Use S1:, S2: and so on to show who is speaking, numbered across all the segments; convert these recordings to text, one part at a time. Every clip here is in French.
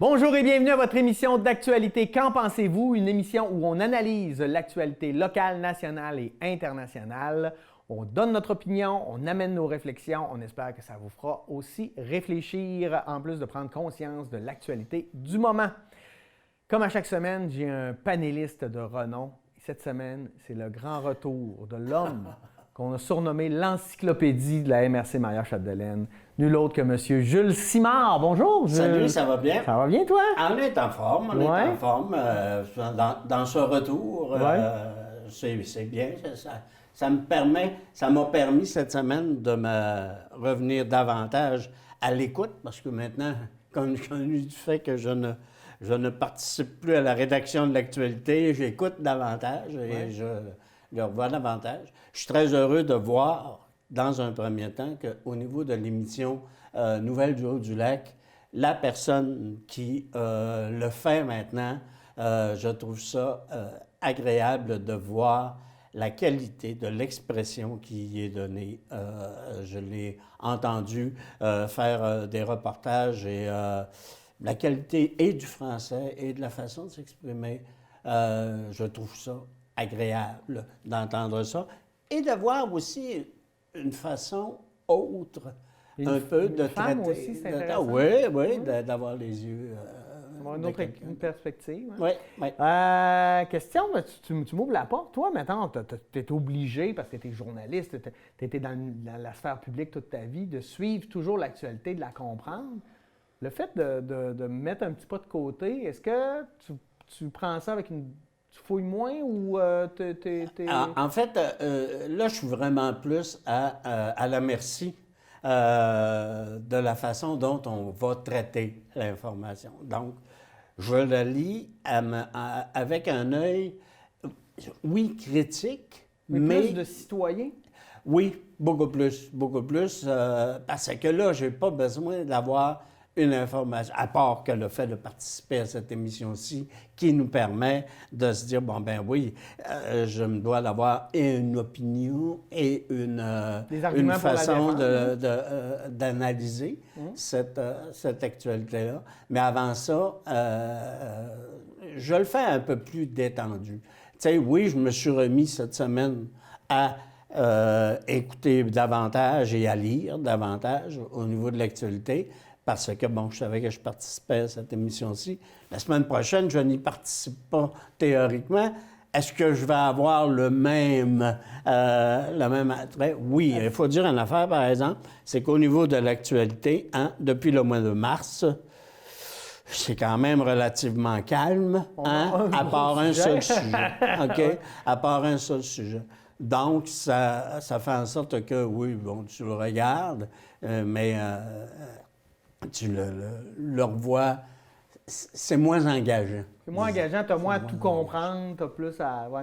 S1: Bonjour et bienvenue à votre émission d'actualité Qu'en pensez-vous? Une émission où on analyse l'actualité locale, nationale et internationale. On donne notre opinion, on amène nos réflexions. On espère que ça vous fera aussi réfléchir, en plus de prendre conscience de l'actualité du moment. Comme à chaque semaine, j'ai un panéliste de renom. Cette semaine, c'est le grand retour de l'homme qu'on a surnommé l'encyclopédie de la MRC Maillard-Chapdelaine. Nul autre que M. Jules Simard. Bonjour, Jules.
S2: Salut, ça va bien?
S1: Ça va bien, toi?
S2: On est en forme, dans ce retour. C'est bien. Ça m'a permis cette semaine de me revenir davantage à l'écoute, parce que maintenant, compte tenu du fait que je ne participe plus à la rédaction de l'actualité, j'écoute davantage et je le revois davantage. Je suis très heureux de voir, dans un premier temps, qu'au niveau de l'émission Nouvelles du Haut-du-Lac, la personne qui le fait maintenant, je trouve ça agréable de voir la qualité de l'expression qui y est donnée. Je l'ai entendu faire des reportages et la qualité et du français et de la façon de s'exprimer, je trouve ça agréable d'entendre ça et de voir aussi une façon autre, un peu de
S1: femme
S2: traiter.
S1: aussi, c'est intéressant.
S2: Oui, d'avoir les yeux.
S1: Une perspective.
S2: Oui, oui.
S1: Question, tu m'ouvres la porte. Toi, maintenant, tu es obligé, parce que tu es journaliste, tu étais dans la sphère publique toute ta vie, de suivre toujours l'actualité, de la comprendre. Le fait de mettre un petit pas de côté, est-ce que tu prends ça avec une... Tu fouilles moins ou
S2: En fait, là, je suis vraiment plus à la merci de la façon dont on va traiter l'information. Donc, je la lis avec un œil, oui, critique, mais...
S1: plus de citoyens?
S2: Oui, beaucoup plus, parce que là, je n'ai pas besoin d'avoir une information, à part que le fait de participer à cette émission-ci, qui nous permet de se dire, bon, ben oui, je me dois d'avoir une opinion et une façon d'analyser cette actualité-là. Mais avant ça, je le fais un peu plus détendu. Tu sais, oui, je me suis remis cette semaine à écouter davantage et à lire davantage au niveau de l'actualité, parce que, bon, je savais que je participais à cette émission-ci. La semaine prochaine, je n'y participe pas théoriquement. Est-ce que je vais avoir le même attrait? Oui, il faut dire une affaire, par exemple, c'est qu'au niveau de l'actualité, depuis le mois de mars, c'est quand même relativement calme, à part un seul sujet. OK? À part un seul sujet. Donc, ça fait en sorte que, oui, bon, tu le regardes, mais tu le revois, c'est moins engageant.
S1: C'est moins engageant, tu as moins à tout comprendre, tu as plus à... Ouais.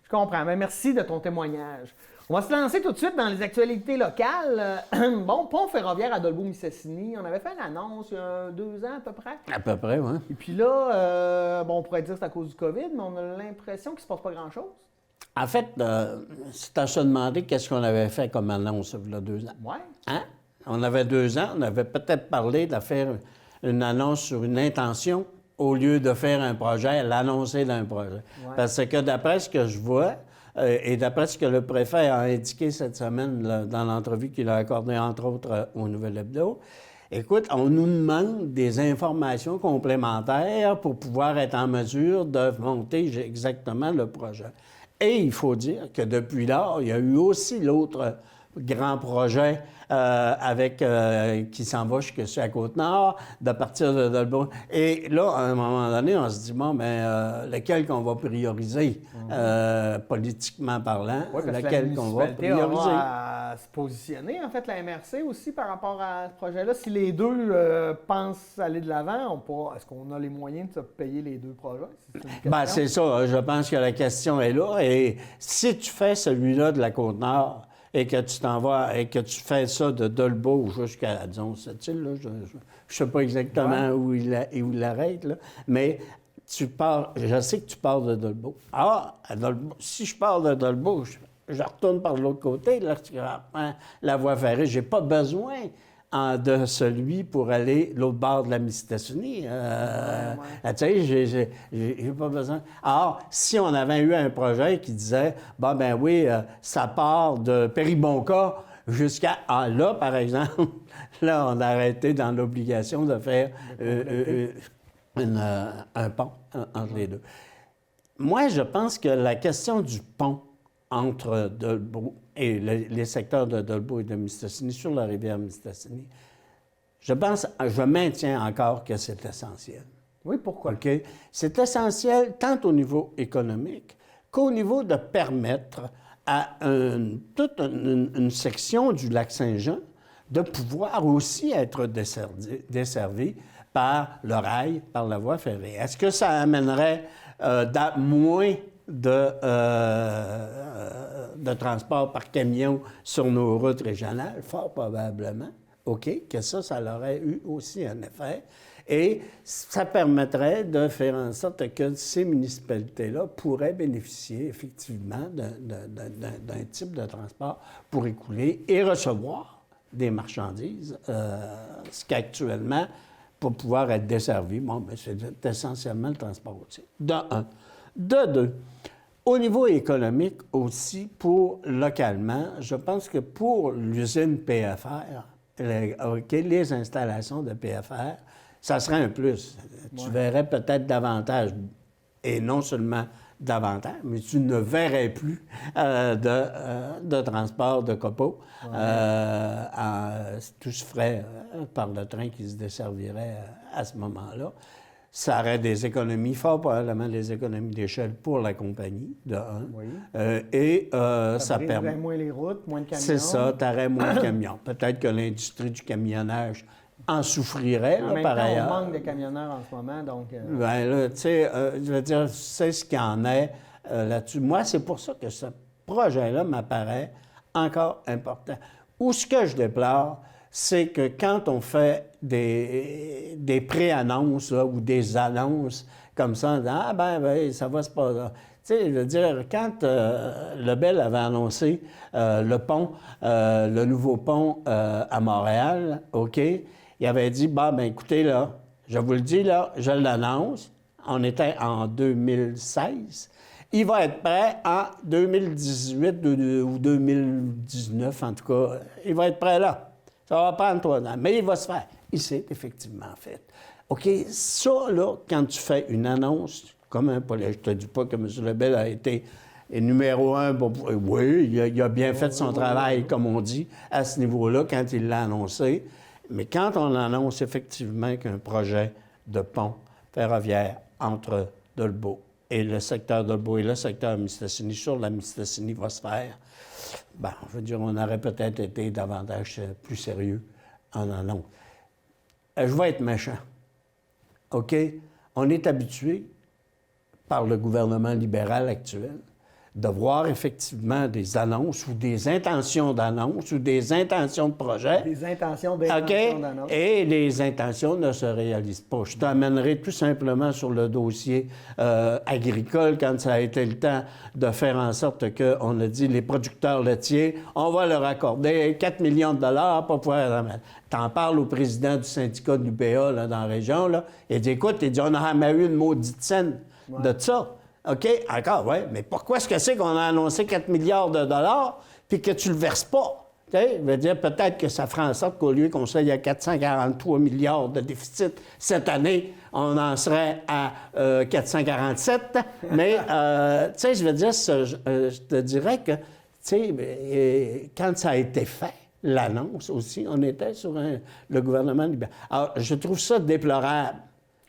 S1: Je comprends, mais merci de ton témoignage. On va se lancer tout de suite dans les actualités locales. Bon, pont ferroviaire à Dolbeau-Mistassini, on avait fait une annonce il y a 2 ans à peu près.
S2: À peu près, oui.
S1: Et puis là, bon, on pourrait dire que c'est à cause du COVID, mais on a l'impression qu'il ne se passe pas grand-chose.
S2: En fait, c'est à se demander qu'est-ce qu'on avait fait comme annonce il y a 2 ans.
S1: Oui.
S2: Hein? On avait 2 ans, on avait peut-être parlé de faire une annonce sur une intention au lieu de faire un projet, l'annoncer d'un projet. Ouais. Parce que d'après ce que je vois, et d'après ce que le préfet a indiqué cette semaine là, dans l'entrevue qu'il a accordée, entre autres, au Nouvel Hebdo, écoute, on nous demande des informations complémentaires pour pouvoir être en mesure de monter exactement le projet. Et il faut dire que depuis lors, il y a eu aussi l'autre grand projet qui s'en va jusqu'à la Côte-Nord, de partir de Dolbeau. Et là, à un moment donné, on se dit, bon, bien, lequel qu'on va prioriser, politiquement parlant, lequel qu'on va prioriser.
S1: À se positionner, en fait, la MRC aussi, par rapport à ce projet-là. Si les deux pensent aller de l'avant, est-ce qu'on a les moyens de se payer les deux projets?
S2: Bien, c'est ça. Je pense que la question est là. Et si tu fais celui-là de la Côte-Nord, et que tu t'en vas, et que tu fais ça de Dolbeau jusqu'à, disons, cette île-là, je ne sais pas exactement où il arrête, là, mais tu pars, je sais que tu pars de Dolbeau. Ah, à Dolbeau, si je pars de Dolbeau, je retourne par l'autre côté, là, la voie ferrée, j'ai pas besoin de celui pour aller l'autre bord de la Mistassini. Tu sais, j'ai pas besoin. Alors, si on avait eu un projet qui disait, bon, ben oui, ça part de Péribonka jusqu'à là, par exemple, là, on aurait été dans l'obligation de faire un pont entre les deux. Moi, je pense que la question du pont entre Dolbeau et les secteurs de Dolbeau et de Mistassini sur la rivière Mistassini, je maintiens encore que c'est essentiel.
S1: Oui, pourquoi?
S2: OK? C'est essentiel tant au niveau économique qu'au niveau de permettre à toute une section du lac Saint-Jean de pouvoir aussi être desservie par le rail, par la voie ferrée. Est-ce que ça amènerait moins de transport par camion sur nos routes régionales? Fort probablement. OK, que ça aurait eu aussi un effet. Et ça permettrait de faire en sorte que ces municipalités-là pourraient bénéficier effectivement d'un type de transport pour écouler et recevoir des marchandises, ce qu'actuellement, pour pouvoir être desservi, bon, bien, c'est essentiellement le transport routier. De un. De deux, au niveau économique aussi, localement, je pense que pour l'usine PFR, les installations de PFR, ça serait un plus. Tu verrais peut-être davantage, et non seulement davantage, mais tu ne verrais plus de transport de copeaux. Tout se ferait par le train qui se desservirait à ce moment-là. Ça aurait des économies, fort probablement des économies d'échelle pour la compagnie, de un.
S1: Oui.
S2: Ça permet
S1: moins les routes, moins de camions.
S2: C'est ça, tu aurais moins de camions. Peut-être que l'industrie du camionnage en souffrirait,
S1: en même
S2: par
S1: temps,
S2: ailleurs.
S1: on manque de camionneurs en ce moment, donc...
S2: Bien là, tu sais, je veux dire, c'est ce qu'il en est là-dessus. Moi, c'est pour ça que ce projet-là m'apparaît encore important. Ou ce que je déplore, c'est que quand on fait des pré-annonces ou des annonces comme ça, en disant « Ah ben, ça va se passer. » Tu sais, je veux dire, quand Lebel avait annoncé le pont, le nouveau pont à Montréal, OK, il avait dit « ben écoutez, là, je vous le dis, là, je l'annonce. » On était en 2016. Il va être prêt en 2018 ou 2019, en tout cas. Il va être prêt là. Ça va prendre 3 ans, mais il va se faire. Il s'est effectivement fait. OK, ça, là, quand tu fais une annonce, comme un je ne te dis pas que M. Lebel a été numéro 1. Oui, il a bien fait son travail, comme on dit, à ce niveau-là, quand il l'a annoncé. Mais quand on annonce effectivement qu'un projet de pont ferroviaire entre Dolbeau et le secteur Dolbeau et le secteur Mistassini sur la Mistassini va se faire, bien, je veux dire, on aurait peut-être été davantage plus sérieux en annonce. Je vais être méchant. OK? On est habitué, par le gouvernement libéral actuel, de voir effectivement des annonces ou des intentions d'annonce ou des intentions de projet.
S1: Des intentions d'annonce.
S2: Et les intentions ne se réalisent pas. Je t'amènerai tout simplement sur le dossier agricole quand ça a été le temps de faire en sorte qu'on a dit les producteurs laitiers, on va leur accorder 4 millions de dollars pour pouvoir... T'en parles au président du syndicat de l'UPA là, dans la région, là, il dit, écoute, il dit, on n'a jamais eu une maudite scène de ça. OK, encore, oui, mais pourquoi est-ce que c'est qu'on a annoncé 4 milliards de dollars puis que tu le verses pas? Je veux dire, peut-être que ça fera en sorte qu'au lieu qu'on soit à 443 milliards de déficit cette année, on en serait à 447. Mais, tu sais, je veux dire, je te dirais que, tu sais, quand ça a été fait, l'annonce aussi, on était sur le gouvernement libéral. Alors, je trouve ça déplorable.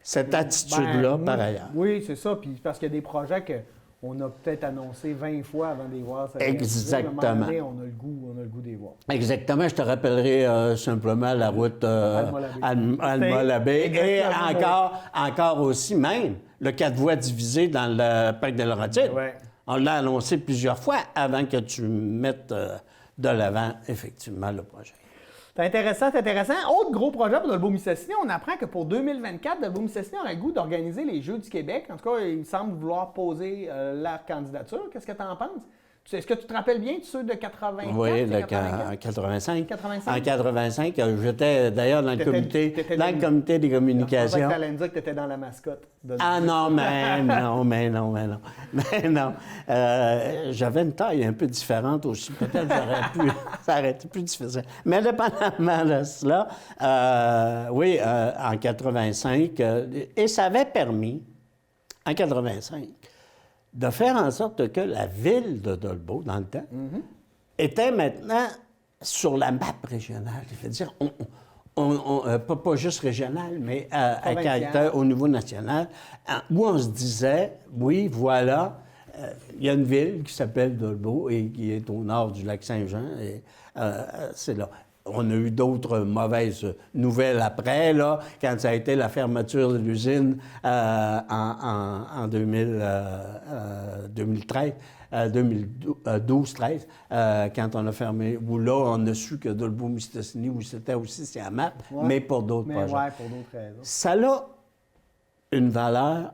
S2: Cette attitude-là, par ailleurs.
S1: Oui, c'est ça. Puis parce qu'il y a des projets qu'on a peut-être annoncés 20 fois avant de les voir.
S2: Exactement.
S1: À un moment donné, on a le goût de les voir.
S2: Exactement. Je te rappellerai simplement la route Alma-Labé. Et encore aussi, même, le 4 voies divisé dans le parc de Laurentides.
S1: Ouais.
S2: On l'a annoncé plusieurs fois avant que tu mettes de l'avant, effectivement, le projet.
S1: C'est intéressant, c'est intéressant. Autre gros projet pour Dolbeau-Mistassini, on apprend que pour 2024, Dolbeau-Mistassini aurait le goût d'organiser les Jeux du Québec. En tout cas, il semble vouloir poser leur candidature. Qu'est-ce que tu en penses? Est-ce que tu te rappelles bien de ceux de 84?
S2: Oui,
S1: c'est
S2: en 85.
S1: 85?
S2: En 85, j'étais d'ailleurs dans le comité des
S1: Je
S2: communications.
S1: pensais que tu allais me dire que tu étais dans la mascotte.
S2: Ah non, mais non. Mais non. J'avais une taille un peu différente aussi. Peut-être ça aurait été plus difficile. Mais indépendamment de cela, oui, en 85, et ça avait permis, en 85, de faire en sorte que la ville de Dolbeau, dans le temps, était maintenant sur la map régionale. C'est-à-dire, pas juste régional, mais à caractère au niveau national, où on se disait, oui, voilà, il y a une ville qui s'appelle Dolbeau et qui est au nord du lac Saint-Jean, et c'est là. On a eu d'autres mauvaises nouvelles après, là, quand ça a été la fermeture de l'usine en 2013. 2012-13, quand on a fermé, où là, on a su que Dolbeau-Mistassini, où c'était aussi, c'est à map, mais pour d'autres projets.
S1: Oui, pour d'autres raisons.
S2: Ça a une valeur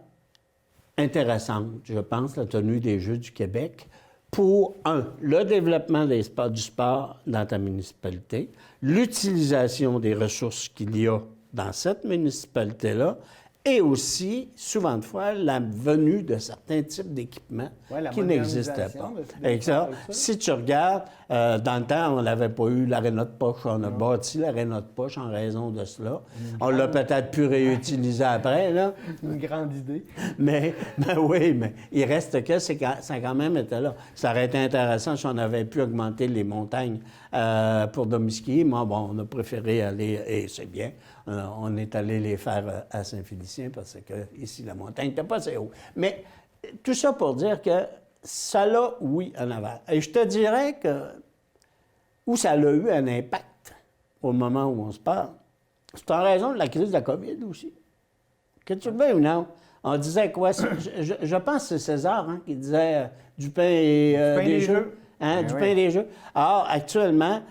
S2: intéressante, je pense, la tenue des Jeux du Québec, pour, le développement du sport dans ta municipalité, l'utilisation des ressources qu'il y a dans cette municipalité-là, et aussi, souvent de fois, la venue de certains types d'équipements qui n'existaient pas. Et ça, si tu regardes, dans le temps, on n'avait pas eu l'aréna de poche. On a bâti l'aréna de poche en raison de cela. On l'a peut-être pu réutiliser après, là.
S1: Une grande idée.
S2: Mais oui, mais il reste que ça a quand même été là. Ça aurait été intéressant si on avait pu augmenter les montagnes pour Domiski. Moi, bon, on a préféré aller, et c'est bien, on est allé les faire à Saint-Félicien parce que ici, la montagne n'était pas assez haut. Mais tout ça pour dire que ça l'a, oui, un aval. Et je te dirais que où ça a eu un impact au moment où on se parle, c'est en raison de la crise de la COVID aussi. Que tu veux ou non? On disait quoi? Je pense que c'est César qui disait du pain et des jeux. Hein, du pain et des jeux. Alors, actuellement,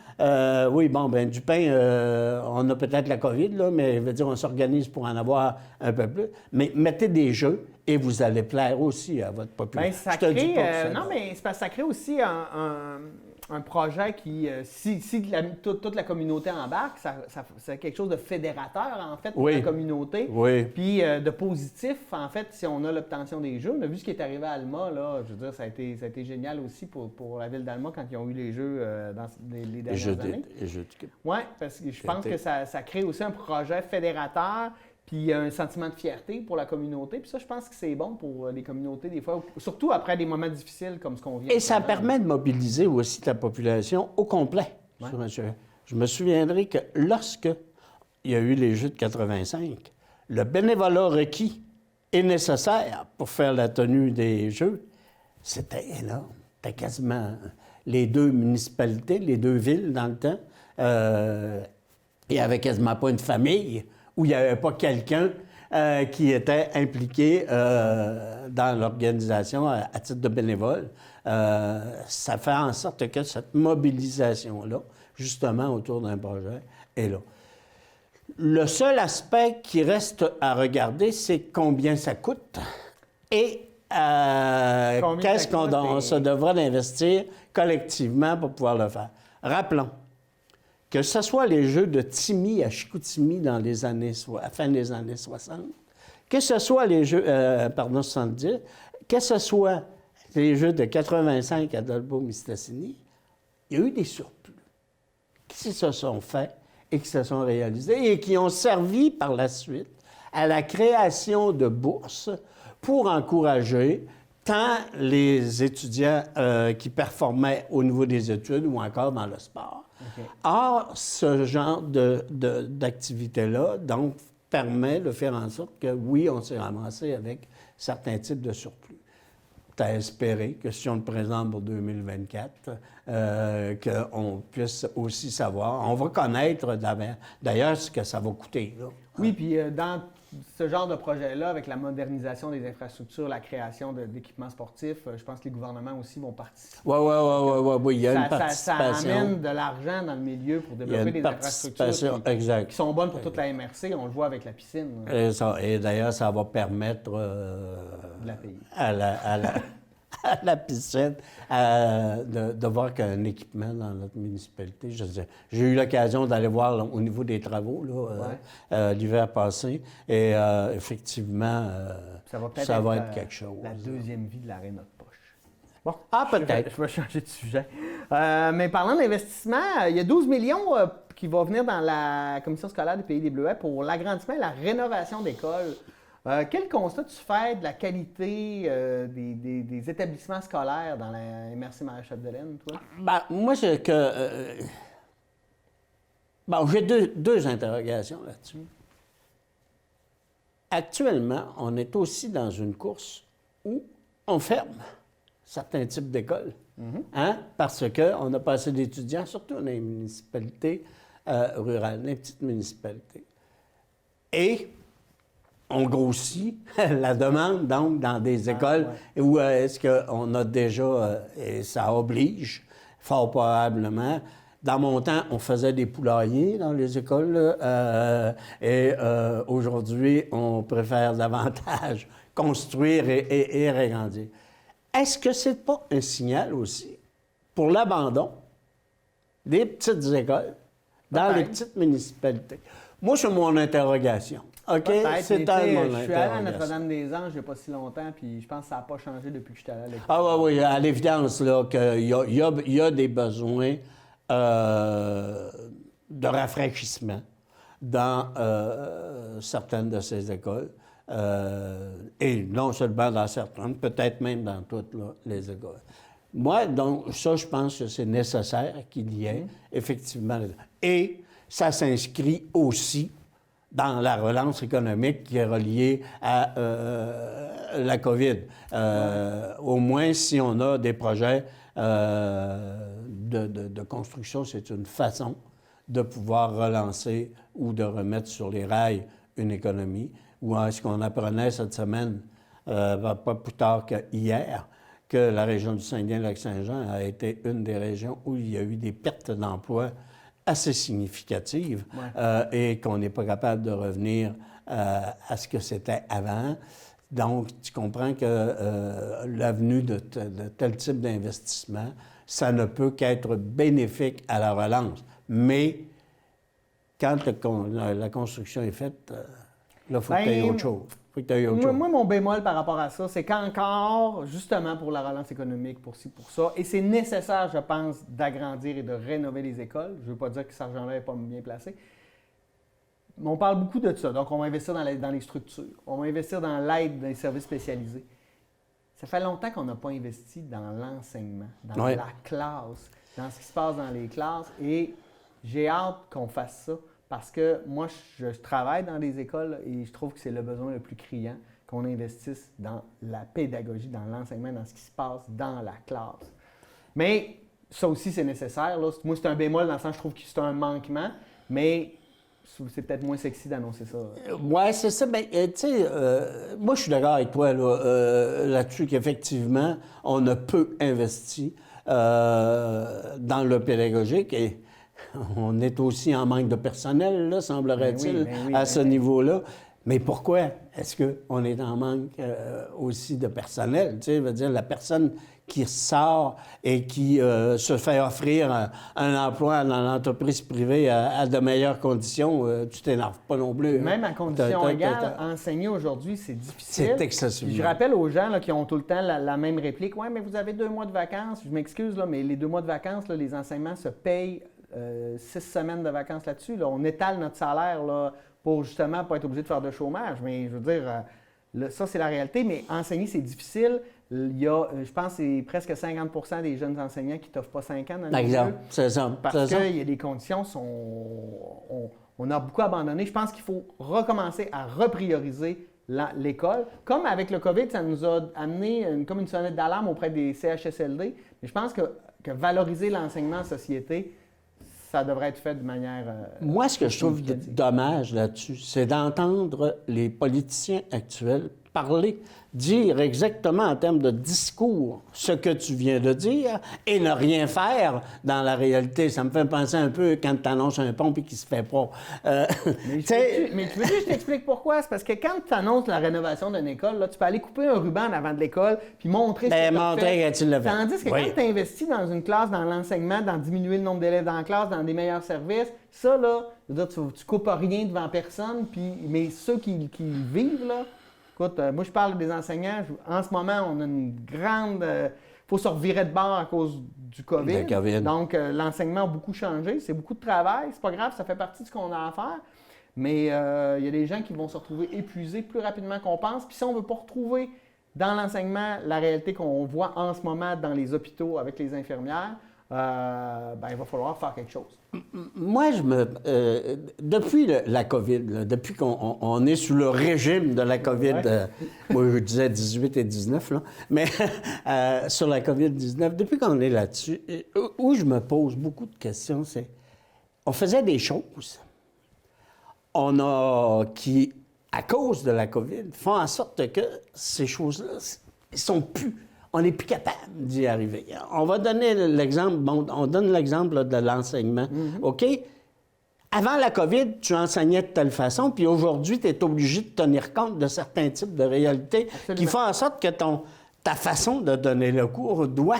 S2: oui, bon, ben du pain, on a peut-être la COVID, là, mais je veux dire, on s'organise pour en avoir un peu plus. Mais mettez des jeux et vous allez plaire aussi à votre population.
S1: Bien, ça crée, non, mais c'est parce que ça crée aussi un projet qui, si toute la communauté embarque, c'est quelque chose de fédérateur, en fait, pour la communauté.
S2: Oui.
S1: Puis de positif, en fait, si on a l'obtention des Jeux. On a vu ce qui est arrivé à Alma, là. Je veux dire, ça a été génial aussi pour la ville d'Alma quand ils ont eu les Jeux dans les dernières années. Oui, parce que je pense que ça crée aussi un projet fédérateur. Puis il y a un sentiment de fierté pour la communauté. Puis ça, je pense que c'est bon pour les communautés, des fois, surtout après des moments difficiles comme ce qu'on vit.
S2: Et ça permet de mobiliser aussi la population au complet.
S1: Ouais.
S2: Je me souviendrai que lorsque il y a eu les Jeux de 85, le bénévolat requis et nécessaire pour faire la tenue des Jeux, c'était énorme. C'était quasiment les deux municipalités, les deux villes dans le temps. Il n'y avait quasiment pas une famille où il n'y avait pas quelqu'un qui était impliqué dans l'organisation à titre de bénévole. Ça fait en sorte que cette mobilisation-là, justement autour d'un projet, est là. Le seul aspect qui reste à regarder, c'est combien ça coûte et qu'est-ce qu'on se devra d'investir collectivement pour pouvoir le faire. Rappelons que ce soit les Jeux de Timi à Chicoutimi dans les années, à fin des années 60, que ce soit les Jeux, 70, que ce soit les Jeux de 85 à Dolbeau-Mistassini, il y a eu des surplus qui se sont faits et qui se sont réalisés et qui ont servi par la suite à la création de bourses pour encourager tant les étudiants qui performaient au niveau des études ou encore dans le sport. Okay. Or, ce genre d'activité-là, donc, permet de faire en sorte que, oui, on s'est ramassé avec certains types de surplus. Tu as espéré que si on le présente pour 2024, qu'on puisse aussi savoir, on va connaître d'ailleurs ce que ça va coûter. Là.
S1: Oui, puis dans ce genre de projet-là, avec la modernisation des infrastructures, la création d'équipements sportifs, je pense que les gouvernements aussi vont participer.
S2: Oui, il y a une participation.
S1: Ça amène de l'argent dans le milieu pour développer des infrastructures qui sont bonnes pour toute la MRC. On le voit avec la piscine.
S2: Et d'ailleurs, ça va permettre
S1: de la payer.
S2: à la piscine de voir qu'un équipement dans notre municipalité. J'ai eu l'occasion d'aller voir là, au niveau des travaux là, l'hiver passé et effectivement, ça va être quelque chose.
S1: La deuxième vie de l'arrêt notre poche. Bon,
S2: peut-être.
S1: Je vais changer de sujet. Mais parlant d'investissement, il y a 12 millions qui vont venir dans la commission scolaire des Pays des Bleuets pour l'agrandissement et la rénovation d'écoles. Quel constat tu fais de la qualité des établissements scolaires dans la MRC Marie-Chapdelaine, toi?
S2: Ben, moi, j'ai deux interrogations là-dessus. Actuellement, on est aussi dans une course où on ferme certains types d'écoles, parce qu'on n'a pas assez d'étudiants, surtout dans les municipalités rurales, les petites municipalités. Et on grossit la demande, donc, dans des écoles où est-ce qu'on a déjà, et ça oblige, fort probablement. Dans mon temps, on faisait des poulaillers dans les écoles, et aujourd'hui, on préfère davantage construire et agrandir. Est-ce que c'est pas un signal aussi pour l'abandon des petites écoles dans les petites municipalités? Moi, c'est mon interrogation. OK? C'est mon interrogation.
S1: Je suis allé à Notre-Dame-des-Anges il n'y a pas si longtemps, puis je pense que ça n'a pas changé depuis que je suis allé à l'école.
S2: Ah oui, à l'évidence, là, qu'il y a des besoins de rafraîchissement dans certaines de ces écoles. Et non seulement dans certaines, peut-être même dans toutes là, les écoles. Moi, donc, ça, je pense que c'est nécessaire qu'il y ait, effectivement. Et ça s'inscrit aussi dans la relance économique qui est reliée à la COVID. Au moins, si on a des projets de construction, c'est une façon de pouvoir relancer ou de remettre sur les rails une économie. Ou est-ce qu'on apprenait cette semaine, pas plus tard qu'hier, que la région du Saguenay-Lac-Saint-Jean a été une des régions où il y a eu des pertes d'emplois assez significatives et qu'on n'est pas capable de revenir à ce que c'était avant. Donc, tu comprends que l'avenue de tel type d'investissement, ça ne peut qu'être bénéfique à la relance. Mais quand la construction est faite, là, il faut que tu aies autre chose.
S1: Moi, mon bémol par rapport à ça, c'est qu'encore, justement pour la relance économique, pour ci, pour ça, et c'est nécessaire, je pense, d'agrandir et de rénover les écoles. Je ne veux pas dire que cet argent-là n'est pas bien placé. Mais on parle beaucoup de ça. Donc, on va investir dans les structures. On va investir dans l'aide des services spécialisés. Ça fait longtemps qu'on n'a pas investi dans l'enseignement, dans la classe, dans ce qui se passe dans les classes. Et j'ai hâte qu'on fasse ça. Parce que moi, je travaille dans des écoles et je trouve que c'est le besoin le plus criant qu'on investisse dans la pédagogie, dans l'enseignement, dans ce qui se passe dans la classe. Mais ça aussi, c'est nécessaire. Là. Moi, c'est un bémol dans le sens que je trouve que c'est un manquement, mais c'est peut-être moins sexy d'annoncer ça.
S2: Oui, c'est ça. Mais tu sais, moi, je suis d'accord avec toi là-dessus qu'effectivement, on a peu investi dans le pédagogique et on est aussi en manque de personnel, là, semblerait-il, à ce niveau-là. Mais pourquoi est-ce qu'on est en manque aussi de personnel? Tu sais, veut dire, la personne qui sort et qui se fait offrir un emploi dans l'entreprise privée à de meilleures conditions, tu t'énerves pas non plus.
S1: Même à condition égale, enseigner aujourd'hui, c'est difficile.
S2: C'est excessivement.
S1: Je rappelle aux gens là, qui ont tout le temps la même réplique, « Ouais, mais vous avez 2 mois de vacances. » Je m'excuse, là, mais les 2 mois de vacances, là, les enseignements se payent 6 semaines de vacances là-dessus. Là. On étale notre salaire là, pour justement pas être obligé de faire de chômage. Mais je veux dire, ça, c'est la réalité. Mais enseigner, c'est difficile. Il y a, je pense, c'est presque 50% des jeunes enseignants qui t'offrent pas 5 ans dans le milieu.
S2: C'est ça.
S1: Parce que les conditions sont... On a beaucoup abandonné. Je pense qu'il faut recommencer à reprioriser l'école. Comme avec le COVID, ça nous a amené comme une sonnette d'alarme auprès des CHSLD. Mais je pense que valoriser l'enseignement en société, ça devrait être fait de manière...
S2: Moi, ce que je trouve dommage là-dessus, c'est d'entendre les politiciens actuels parler, dire exactement en termes de discours ce que tu viens de dire et ne rien faire dans la réalité. Ça me fait penser un peu quand tu annonces un pont et qu'il se fait pas.
S1: Mais tu veux que je t'explique pourquoi? C'est parce que quand tu annonces la rénovation d'une école, là, tu peux aller couper un ruban en avant de l'école puis montrer ce que tu as fait.
S2: Tu l'as fait.
S1: Tandis que quand tu investis dans une classe, dans l'enseignement, dans diminuer le nombre d'élèves dans la classe, dans des meilleurs services, ça, là, je veux dire, tu coupes rien devant personne, mais ceux qui vivent, là, écoute, moi, je parle des enseignants. En ce moment, on a une grande... faut se revirer de bord à cause du COVID. Donc, l'enseignement a beaucoup changé. C'est beaucoup de travail. C'est pas grave, ça fait partie de ce qu'on a à faire. Mais il y a des gens qui vont se retrouver épuisés plus rapidement qu'on pense. Puis si on ne veut pas retrouver dans l'enseignement la réalité qu'on voit en ce moment dans les hôpitaux avec les infirmières, il va falloir faire quelque chose.
S2: Moi, depuis la COVID, là, depuis qu'on est sous le régime de la COVID, moi je disais 18 et 19, là, mais sur la COVID-19, depuis qu'on est là-dessus, où je me pose beaucoup de questions, c'est on faisait des choses qui, à cause de la COVID, font en sorte que ces choses-là, ils sont plus... On n'est plus capable d'y arriver. On va donner l'exemple, on donne l'exemple de l'enseignement. OK? Avant la COVID, tu enseignais de telle façon, puis aujourd'hui, tu es obligé de tenir compte de certains types de réalités qui font en sorte que ta façon de donner le cours doit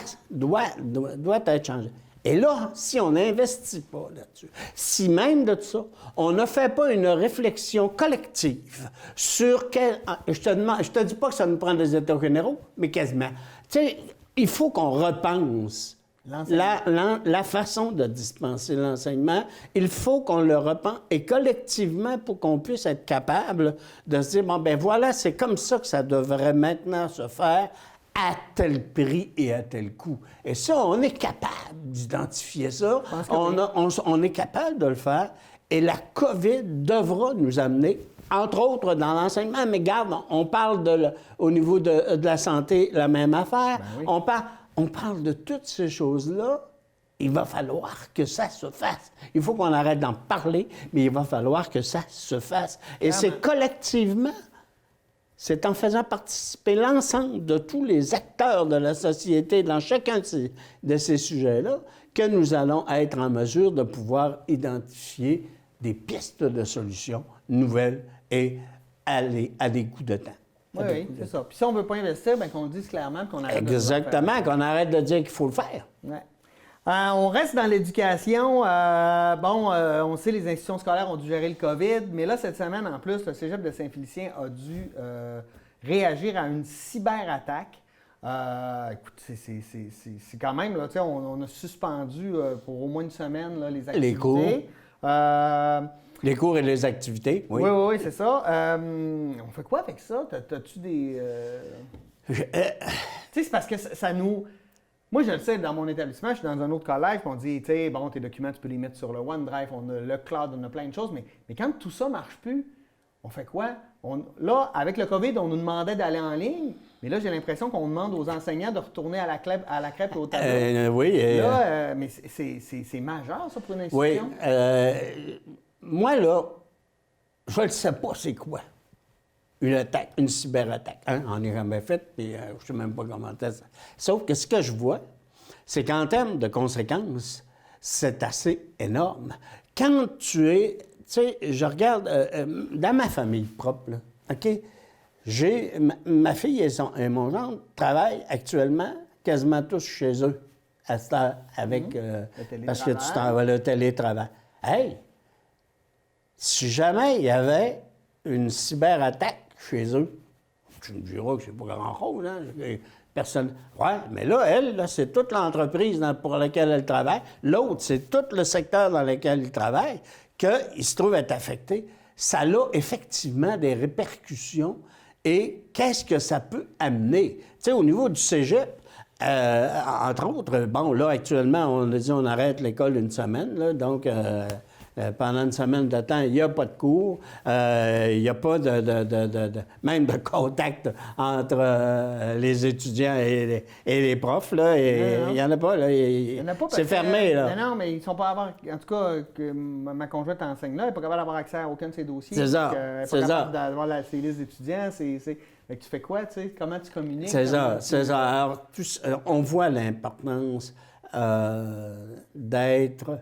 S2: être changée. Et là, si on n'investit pas là-dessus, si même de ça, on ne fait pas une réflexion collective sur quel... Je te dis pas que ça nous prend des états généraux, mais quasiment. Tu sais, il faut qu'on repense la façon de dispenser l'enseignement. Il faut qu'on le repense et collectivement pour qu'on puisse être capable de se dire, bon, ben voilà, c'est comme ça que ça devrait maintenant se faire à tel prix et à tel coût. Et ça, on est capable d'identifier ça. On est capable de le faire. Et la COVID devra nous amener, entre autres dans l'enseignement, mais garde, on parle au niveau de la santé, la même affaire.
S1: Oui.
S2: On parle de toutes ces choses-là. Il va falloir que ça se fasse. Il faut qu'on arrête d'en parler, mais il va falloir que ça se fasse. Et c'est collectivement... C'est en faisant participer l'ensemble de tous les acteurs de la société dans chacun de ces sujets-là que nous allons être en mesure de pouvoir identifier des pistes de solutions nouvelles et aller à des coups de temps.
S1: Oui, c'est ça. Puis si on ne veut pas investir, bien qu'on le dise clairement qu'on arrête de le faire.
S2: Exactement, qu'on arrête de dire qu'il faut le faire.
S1: Ouais. On reste dans l'éducation. On sait que les institutions scolaires ont dû gérer le COVID, mais là, cette semaine, en plus, le Cégep de Saint-Félicien a dû réagir à une cyberattaque. Écoute, c'est quand même, là, on a suspendu pour au moins une semaine là, les activités.
S2: Les cours. Les cours et les activités, oui.
S1: Oui, c'est ça. On fait quoi avec ça? T'as-tu des... Tu sais, c'est parce que ça nous... Moi, je le sais, dans mon établissement, je suis dans un autre collège, puis on dit, tu sais, bon, tes documents, tu peux les mettre sur le OneDrive, on a le cloud, on a plein de choses, mais quand tout ça ne marche plus, on fait quoi? Là, avec le COVID, on nous demandait d'aller en ligne, mais là, j'ai l'impression qu'on demande aux enseignants de retourner à la crêpe et au tableau.
S2: Oui.
S1: Là, mais c'est majeur, ça, pour une institution?
S2: Oui. Moi, là, je ne sais pas c'est quoi. Une attaque, une cyberattaque. Hein? On n'est jamais fait, puis je ne sais même pas comment ça. Sauf que ce que je vois, c'est qu'en termes de conséquences, c'est assez énorme. Quand tu es... Tu sais, je regarde dans ma famille propre, là, OK? J'ai... Ma fille et mon gendre travaillent actuellement quasiment tous chez eux, à cette heure, avec... parce que tu t'en vas le télétravail. Hey! Si jamais il y avait une cyberattaque chez eux, tu me diras que c'est pas grand-chose, hein? Personne. Oui, mais là, elle, c'est toute l'entreprise pour laquelle elle travaille. L'autre, c'est tout le secteur dans lequel il travaille qu'il se trouve être affecté. Ça a effectivement des répercussions. Et qu'est-ce que ça peut amener? Tu sais, au niveau du cégep, entre autres, bon, là, actuellement, on a dit on arrête l'école une semaine, là, donc pendant une semaine de temps, il n'y a pas de cours, il n'y a pas même de contact entre les étudiants et les profs, là, et il n'y en a pas, là. C'est fermé, là.
S1: Non, mais ils ne sont pas avoir... En tout cas, que ma conjointe enseigne là, elle n'est pas capable d'avoir accès à aucun de ses dossiers.
S2: C'est ça,
S1: elle n'est pas capable d'avoir ses listes d'étudiants. Mais tu fais quoi, tu sais? Comment tu communiques?
S2: C'est ça. Alors, on voit l'importance d'être...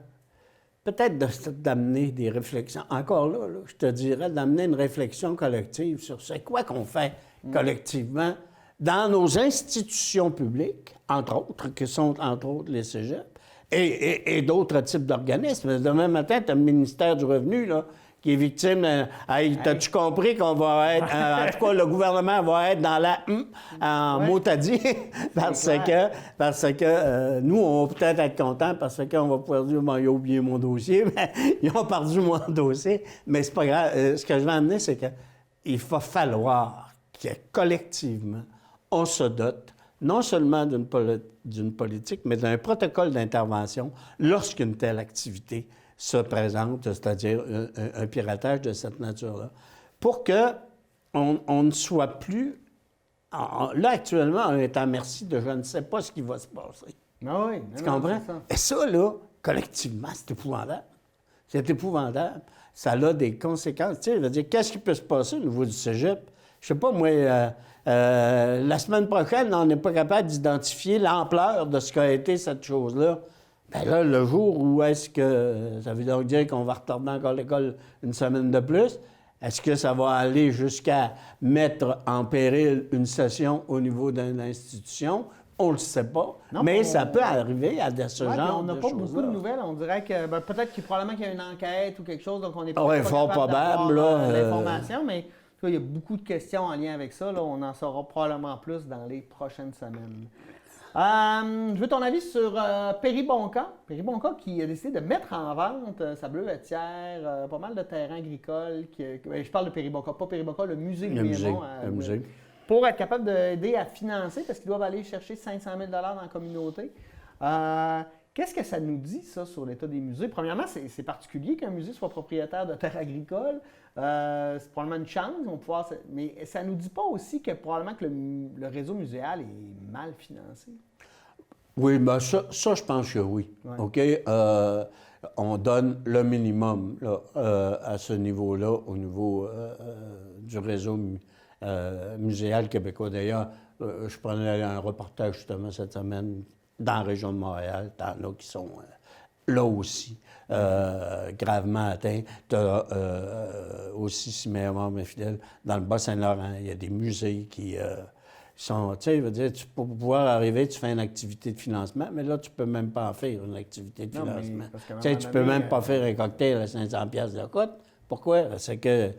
S2: Peut-être d'amener des réflexions. Encore là, je te dirais d'amener une réflexion collective sur c'est quoi qu'on fait collectivement dans nos institutions publiques, entre autres, qui sont entre autres les cégeps, et d'autres types d'organismes. Demain matin, tu as le ministère du Revenu, là, qui est victime. Hey, t'as-tu compris qu'on va être. En tout cas, le gouvernement va être dans la en mot-à-dit parce que nous, on va peut-être être contents parce qu'on va pouvoir dire bon, ils ont oublié mon dossier, mais ils ont perdu mon dossier. Mais c'est pas grave. Ce que je veux amener, c'est qu'il va falloir que collectivement, on se dote non seulement d'une politique, mais d'un protocole d'intervention lorsqu'une telle activité se présente, c'est-à-dire un piratage de cette nature-là, pour qu'on ne soit plus... Là, actuellement, on est à merci de je ne sais pas ce qui va se passer.
S1: Ah oui,
S2: tu comprends? Et ça, là, collectivement, c'est épouvantable. C'est épouvantable. Ça a des conséquences. Tu sais, je veux dire, qu'est-ce qui peut se passer au niveau du cégep? Je sais pas, moi, la semaine prochaine, on n'est pas capable d'identifier l'ampleur de ce qu'a été cette chose-là. Bien là, le jour où est-ce que... Ça veut donc dire qu'on va retarder encore l'école une semaine de plus. Est-ce que ça va aller jusqu'à mettre en péril une session au niveau d'une institution? On ne le sait pas. Non, mais ça peut arriver à ce genre de choses.
S1: On n'a pas beaucoup de nouvelles. On dirait que peut-être probablement qu'il y a une enquête ou quelque chose, donc on n'est pas,
S2: fort probable,
S1: l'information, mais il y a beaucoup de questions en lien avec ça. Là, on en saura probablement plus dans les prochaines semaines. Je veux ton avis sur Péribonka. Péribonka qui a décidé de mettre en vente sa bleuetière, pas mal de terrains agricoles. Je parle de Péribonka, pas Péribonka, le musée.
S2: Le musée.
S1: Pour être capable d'aider à financer, parce qu'ils doivent aller chercher 500 000 dans la communauté. Qu'est-ce que ça nous dit, ça, sur l'état des musées? Premièrement, c'est particulier qu'un musée soit propriétaire de terres agricoles. C'est probablement une chance, mais ça ne nous dit pas aussi que probablement que le réseau muséal est mal financé?
S2: Oui, bien ça, je pense que oui. Ouais. OK? On donne le minimum là, à ce niveau-là, au niveau du réseau muséal québécois. D'ailleurs, je prenais un reportage justement cette semaine dans la région de Montréal, dans là qui sont là aussi gravement atteints. Tu as aussi, si mes mémoire m'est fidèle, dans le Bas-Saint-Laurent, il y a des musées qui sont, tu sais, je veux dire, pour pouvoir arriver, tu fais une activité de financement, mais là, tu peux même pas en faire une activité de financement. Tu sais, tu peux même pas faire un cocktail à 500$ de coûte. Pourquoi? C'est que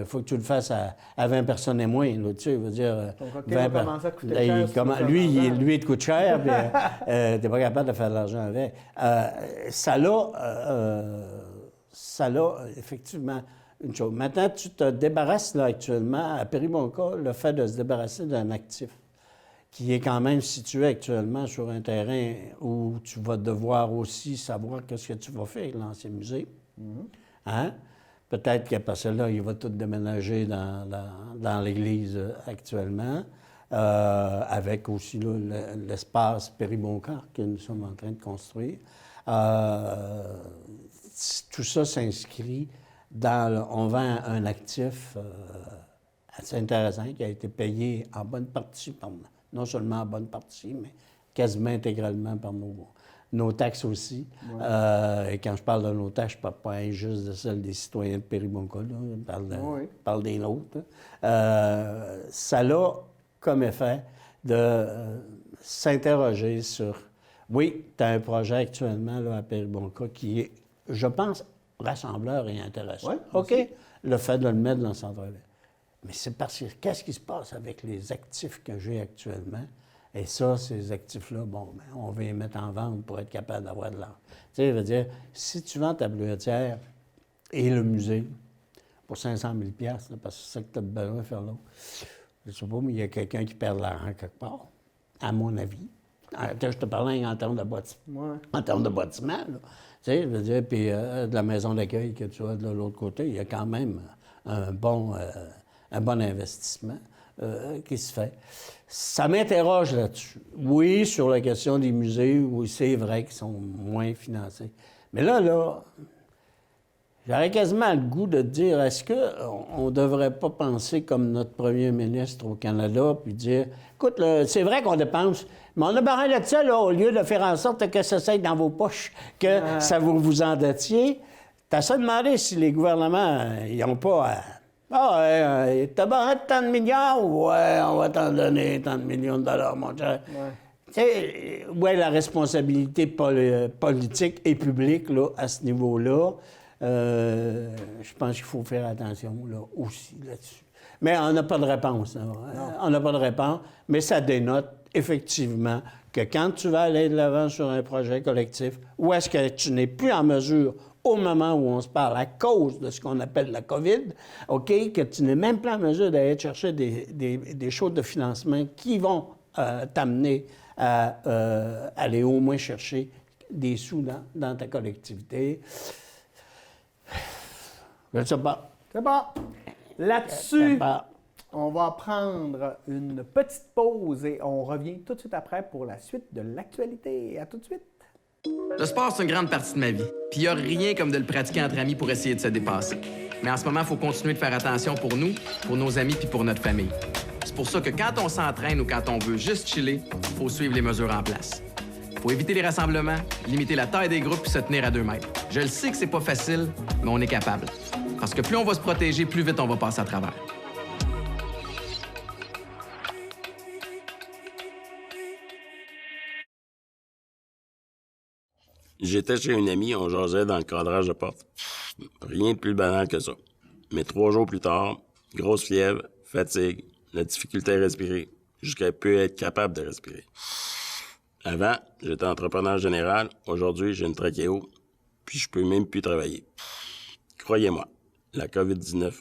S2: faut que tu le fasses à 20 personnes et moins. Là, tu sais, je veux dire...
S1: Ton cocktail va commencer à coûter cher.
S2: Lui, il te coûte cher, puis tu n'es pas capable de faire de l'argent avec. Ça l'a effectivement une chose. Maintenant, tu te débarrasses là actuellement, à Péribonka, le fait de se débarrasser d'un actif qui est quand même situé actuellement sur un terrain où tu vas devoir aussi savoir qu'est-ce que tu vas faire, l'ancien musée. Hein? Peut-être qu'après cela, il va tout déménager dans l'église actuellement, avec aussi là, l'espace Péribonka que nous sommes en train de construire. Tout ça s'inscrit dans... On vend un actif assez intéressant qui a été payé en bonne partie, non seulement en bonne partie, mais quasiment intégralement par nos taxes aussi. Ouais. Et quand je parle de nos taxes, je ne parle pas juste de celles des citoyens de Péribonka, je parle des nôtres. Ça a comme effet de s'interroger sur... Oui, tu as un projet actuellement là, à Péribonka qui est, je pense, rassembleur et intéressant.
S1: Ouais,
S2: OK, aussi. Le fait de le mettre dans le centre-ville. Mais c'est parce que qu'est-ce qui se passe avec les actifs que j'ai actuellement? Et ça, ces actifs-là, bon, ben, on va les mettre en vente pour être capable d'avoir de l'argent. Tu sais, je veux dire, si tu vends ta bleuetière et le musée pour 500 000 $, là, parce que c'est ça que tu as besoin de faire là, je ne sais pas, mais il y a quelqu'un qui perd de l'argent quelque part, à mon avis. Je te parlais en termes de
S1: Ouais.
S2: en termes de bâtiment, là. Tu sais, je veux dire, puis de la maison d'accueil que tu as de l'autre côté, il y a quand même un bon investissement qui se fait. Ça m'interroge là-dessus. Oui, sur la question des musées, oui, c'est vrai qu'ils sont moins financés. Mais là, j'aurais quasiment le goût de te dire, est-ce qu'on ne devrait pas penser comme notre premier ministre au Canada, puis dire, écoute, là, c'est vrai qu'on dépense, mais on a besoin de ça, là, au lieu de faire en sorte que ça s'aille dans vos poches, que ça vous endettiez. T'as ça demandé si les gouvernements, ils n'ont pas... t'as besoin de tant de milliards? Ouais, on va t'en donner tant de millions de dollars, mon cher. Ouais. Tu sais, la responsabilité politique et publique, là, à ce niveau-là, je pense qu'il faut faire attention, là, aussi, là-dessus. Mais on n'a pas de réponse, là. On n'a pas de réponse, mais ça dénote, effectivement, que quand tu vas aller de l'avant sur un projet collectif, où est-ce que tu n'es plus en mesure, au moment où on se parle, à cause de ce qu'on appelle la COVID, OK, que tu n'es même pas en mesure d'aller chercher des choses de financement qui vont t'amener à aller au moins chercher des sous dans ta collectivité. Je ne sais pas.
S1: C'est bon. Là-dessus, on va prendre une petite pause et on revient tout de suite après pour la suite de l'actualité. À tout de suite.
S3: Le sport, c'est une grande partie de ma vie. Puis il n'y a rien comme de le pratiquer entre amis pour essayer de se dépasser. Mais en ce moment, il faut continuer de faire attention pour nous, pour nos amis puis pour notre famille. C'est pour ça que quand on s'entraîne ou quand on veut juste chiller, il faut suivre les mesures en place. Il faut éviter les rassemblements, limiter la taille des groupes puis se tenir à 2 mètres. Je le sais que c'est pas facile, mais on est capable. Parce que plus on va se protéger, plus vite on va passer à travers.
S4: J'étais chez une amie, on jasait dans le cadrage de porte. Rien de plus banal que ça. Mais 3 jours plus tard, grosse fièvre, fatigue, la difficulté à respirer, jusqu'à peu être capable de respirer. Avant, j'étais entrepreneur général. Aujourd'hui, j'ai une trachéo, puis je peux même plus travailler. Croyez-moi, la COVID-19,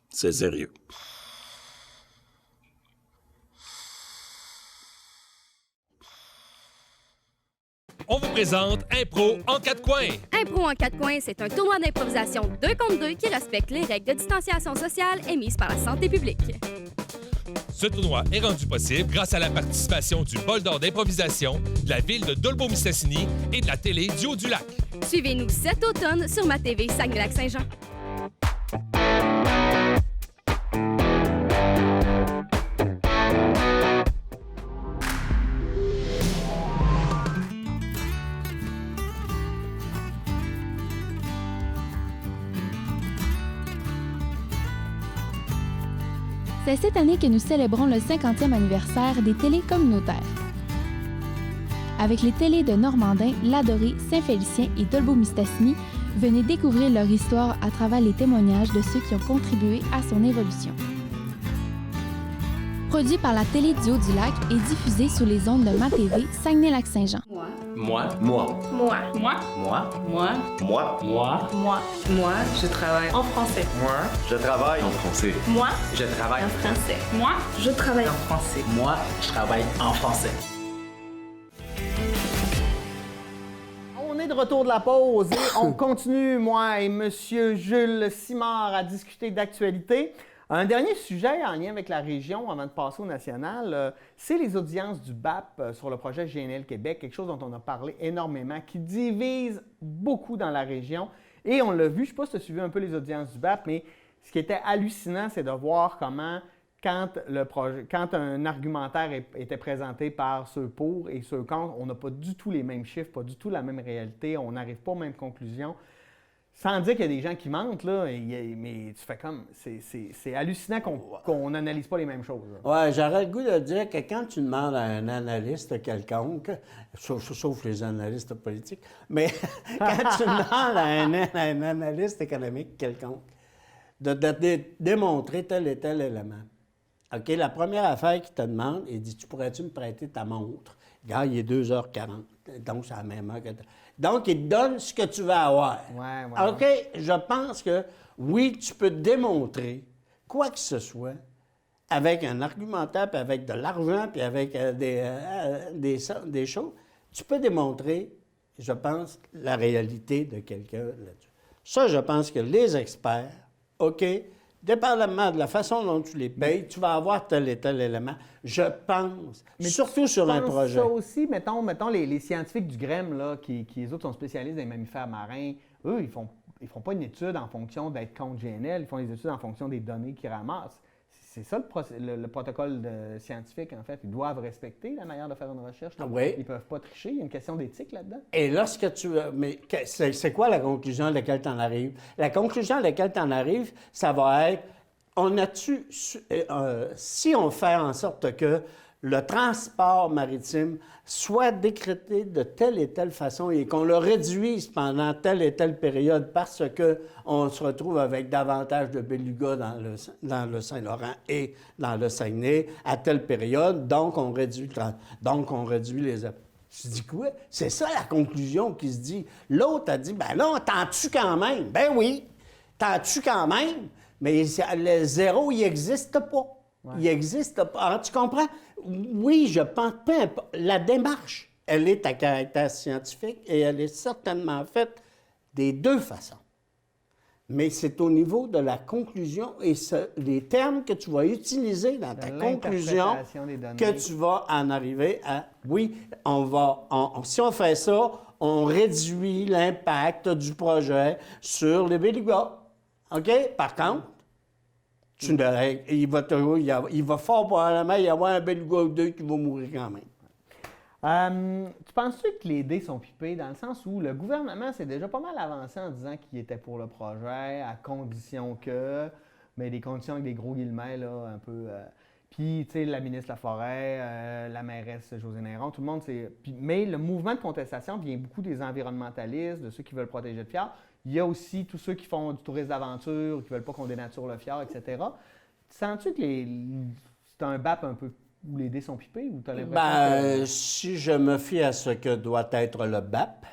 S4: c'est sérieux.
S5: On vous présente Impro en 4 coins.
S6: Impro en 4 coins, c'est un tournoi d'improvisation 2 contre 2 qui respecte les règles de distanciation sociale émises par la santé publique.
S5: Ce tournoi est rendu possible grâce à la participation du Bol d'or d'improvisation, de la ville de Dolbeau-Mistassini et de la télé du Haut-du-Lac.
S6: Suivez-nous cet automne sur ma TV Saguenay-Lac-Saint-Jean.
S7: C'est cette année que nous célébrons le 50e anniversaire des télés communautaires. Avec les télés de Normandin, Ladoré, Saint-Félicien et Dolbeau-Mistassini, venez découvrir leur histoire à travers les témoignages de ceux qui ont contribué à son évolution. Produit par la télé du Haut-du-Lac et diffusé sous les ondes de ma TV Saguenay-Lac-Saint-Jean.
S8: Moi,
S9: je travaille en français.
S8: Moi, je travaille en français.
S9: Moi,
S8: Je travaille
S9: en français.
S10: Moi,
S9: Je travaille en français.
S8: Moi, je travaille en français.
S1: On est de retour de la pause et on continue, moi et M. Jules Simard, à discuter d'actualité. Un dernier sujet en lien avec la région, avant de passer au national, c'est les audiences du BAP sur le projet GNL Québec, quelque chose dont on a parlé énormément, qui divise beaucoup dans la région. Et on l'a vu, je ne sais pas si tu as suivi un peu les audiences du BAP, mais ce qui était hallucinant, c'est de voir comment, quand un argumentaire était présenté par ceux pour et ceux contre, on n'a pas du tout les mêmes chiffres, pas du tout la même réalité, on n'arrive pas aux mêmes conclusions. Sans dire qu'il y a des gens qui mentent, là, mais tu fais comme... C'est hallucinant qu'on n'analyse pas les mêmes choses.
S2: Oui, j'aurais le goût de dire que quand tu demandes à un analyste quelconque, sauf les analystes politiques, mais quand tu demandes à un analyste économique quelconque de démontrer tel et tel élément, OK, la première affaire qu'il te demande, il dit, pourrais-tu me prêter ta montre? Regarde, il est 2h40, donc c'est la même heure que tu... Donc, il te donne ce que tu vas avoir.
S1: Ouais.
S2: OK, je pense que, oui, tu peux démontrer quoi que ce soit. avec un argumentaire, puis avec de l'argent, puis avec des choses, tu peux démontrer, je pense, la réalité de quelqu'un là-dessus. Ça, je pense que les experts, OK, dépendamment de la façon dont tu les payes, tu vas avoir tel et tel élément. Je pense, mais surtout sur un projet.
S1: Ça aussi, mettons les scientifiques du GREM, là, qui les autres sont spécialistes des mammifères marins, eux, ils font pas une étude en fonction d'être contre GNL, ils font des études en fonction des données qu'ils ramassent. C'est ça le protocole scientifique, en fait. Ils doivent respecter la manière de faire une recherche.
S2: Oui.
S1: Ils ne peuvent pas tricher. Il y a une question d'éthique là-dedans.
S2: Et lorsque tu... Mais c'est quoi la conclusion à laquelle tu en arrives? La conclusion à laquelle tu en arrives, ça va être... si on fait en sorte que le transport maritime soit décrété de telle et telle façon et qu'on le réduise pendant telle et telle période parce qu'on se retrouve avec davantage de belugas dans le Saint-Laurent et dans le Saguenay à telle période, donc on réduit les... Tu dis quoi? C'est ça la conclusion qui se dit. L'autre a dit, ben là, t'en tues quand même. Ben oui, t'en tues quand même, mais le zéro, il n'existe pas. Ouais. Il n'existe pas. Alors, tu comprends? Oui, je pense, peu importe. La démarche, elle est à caractère scientifique et elle est certainement faite des deux façons. Mais c'est au niveau de la conclusion et les termes que tu vas utiliser dans ta conclusion que tu vas en arriver à, oui, si on fait ça, on réduit l'impact du projet sur les belugas. OK? Par contre, il va fort probablement y avoir un beluga ou deux qui va mourir quand même.
S1: Tu penses-tu que les dés sont pipés dans le sens où le gouvernement s'est déjà pas mal avancé en disant qu'il était pour le projet à condition que, mais des conditions avec des gros guillemets, là, un peu. Puis, tu sais, la ministre Laforêt, la mairesse Josée Néron, tout le monde, mais le mouvement de contestation vient beaucoup des environnementalistes, de ceux qui veulent protéger le fjord. Il y a aussi tous ceux qui font du tourisme d'aventure, qui ne veulent pas qu'on dénature le fjord, etc. Sens-tu que c'est un BAP un peu où les dés sont pipés ou tu as l'impression
S2: si je me fie à ce que doit être le BAP,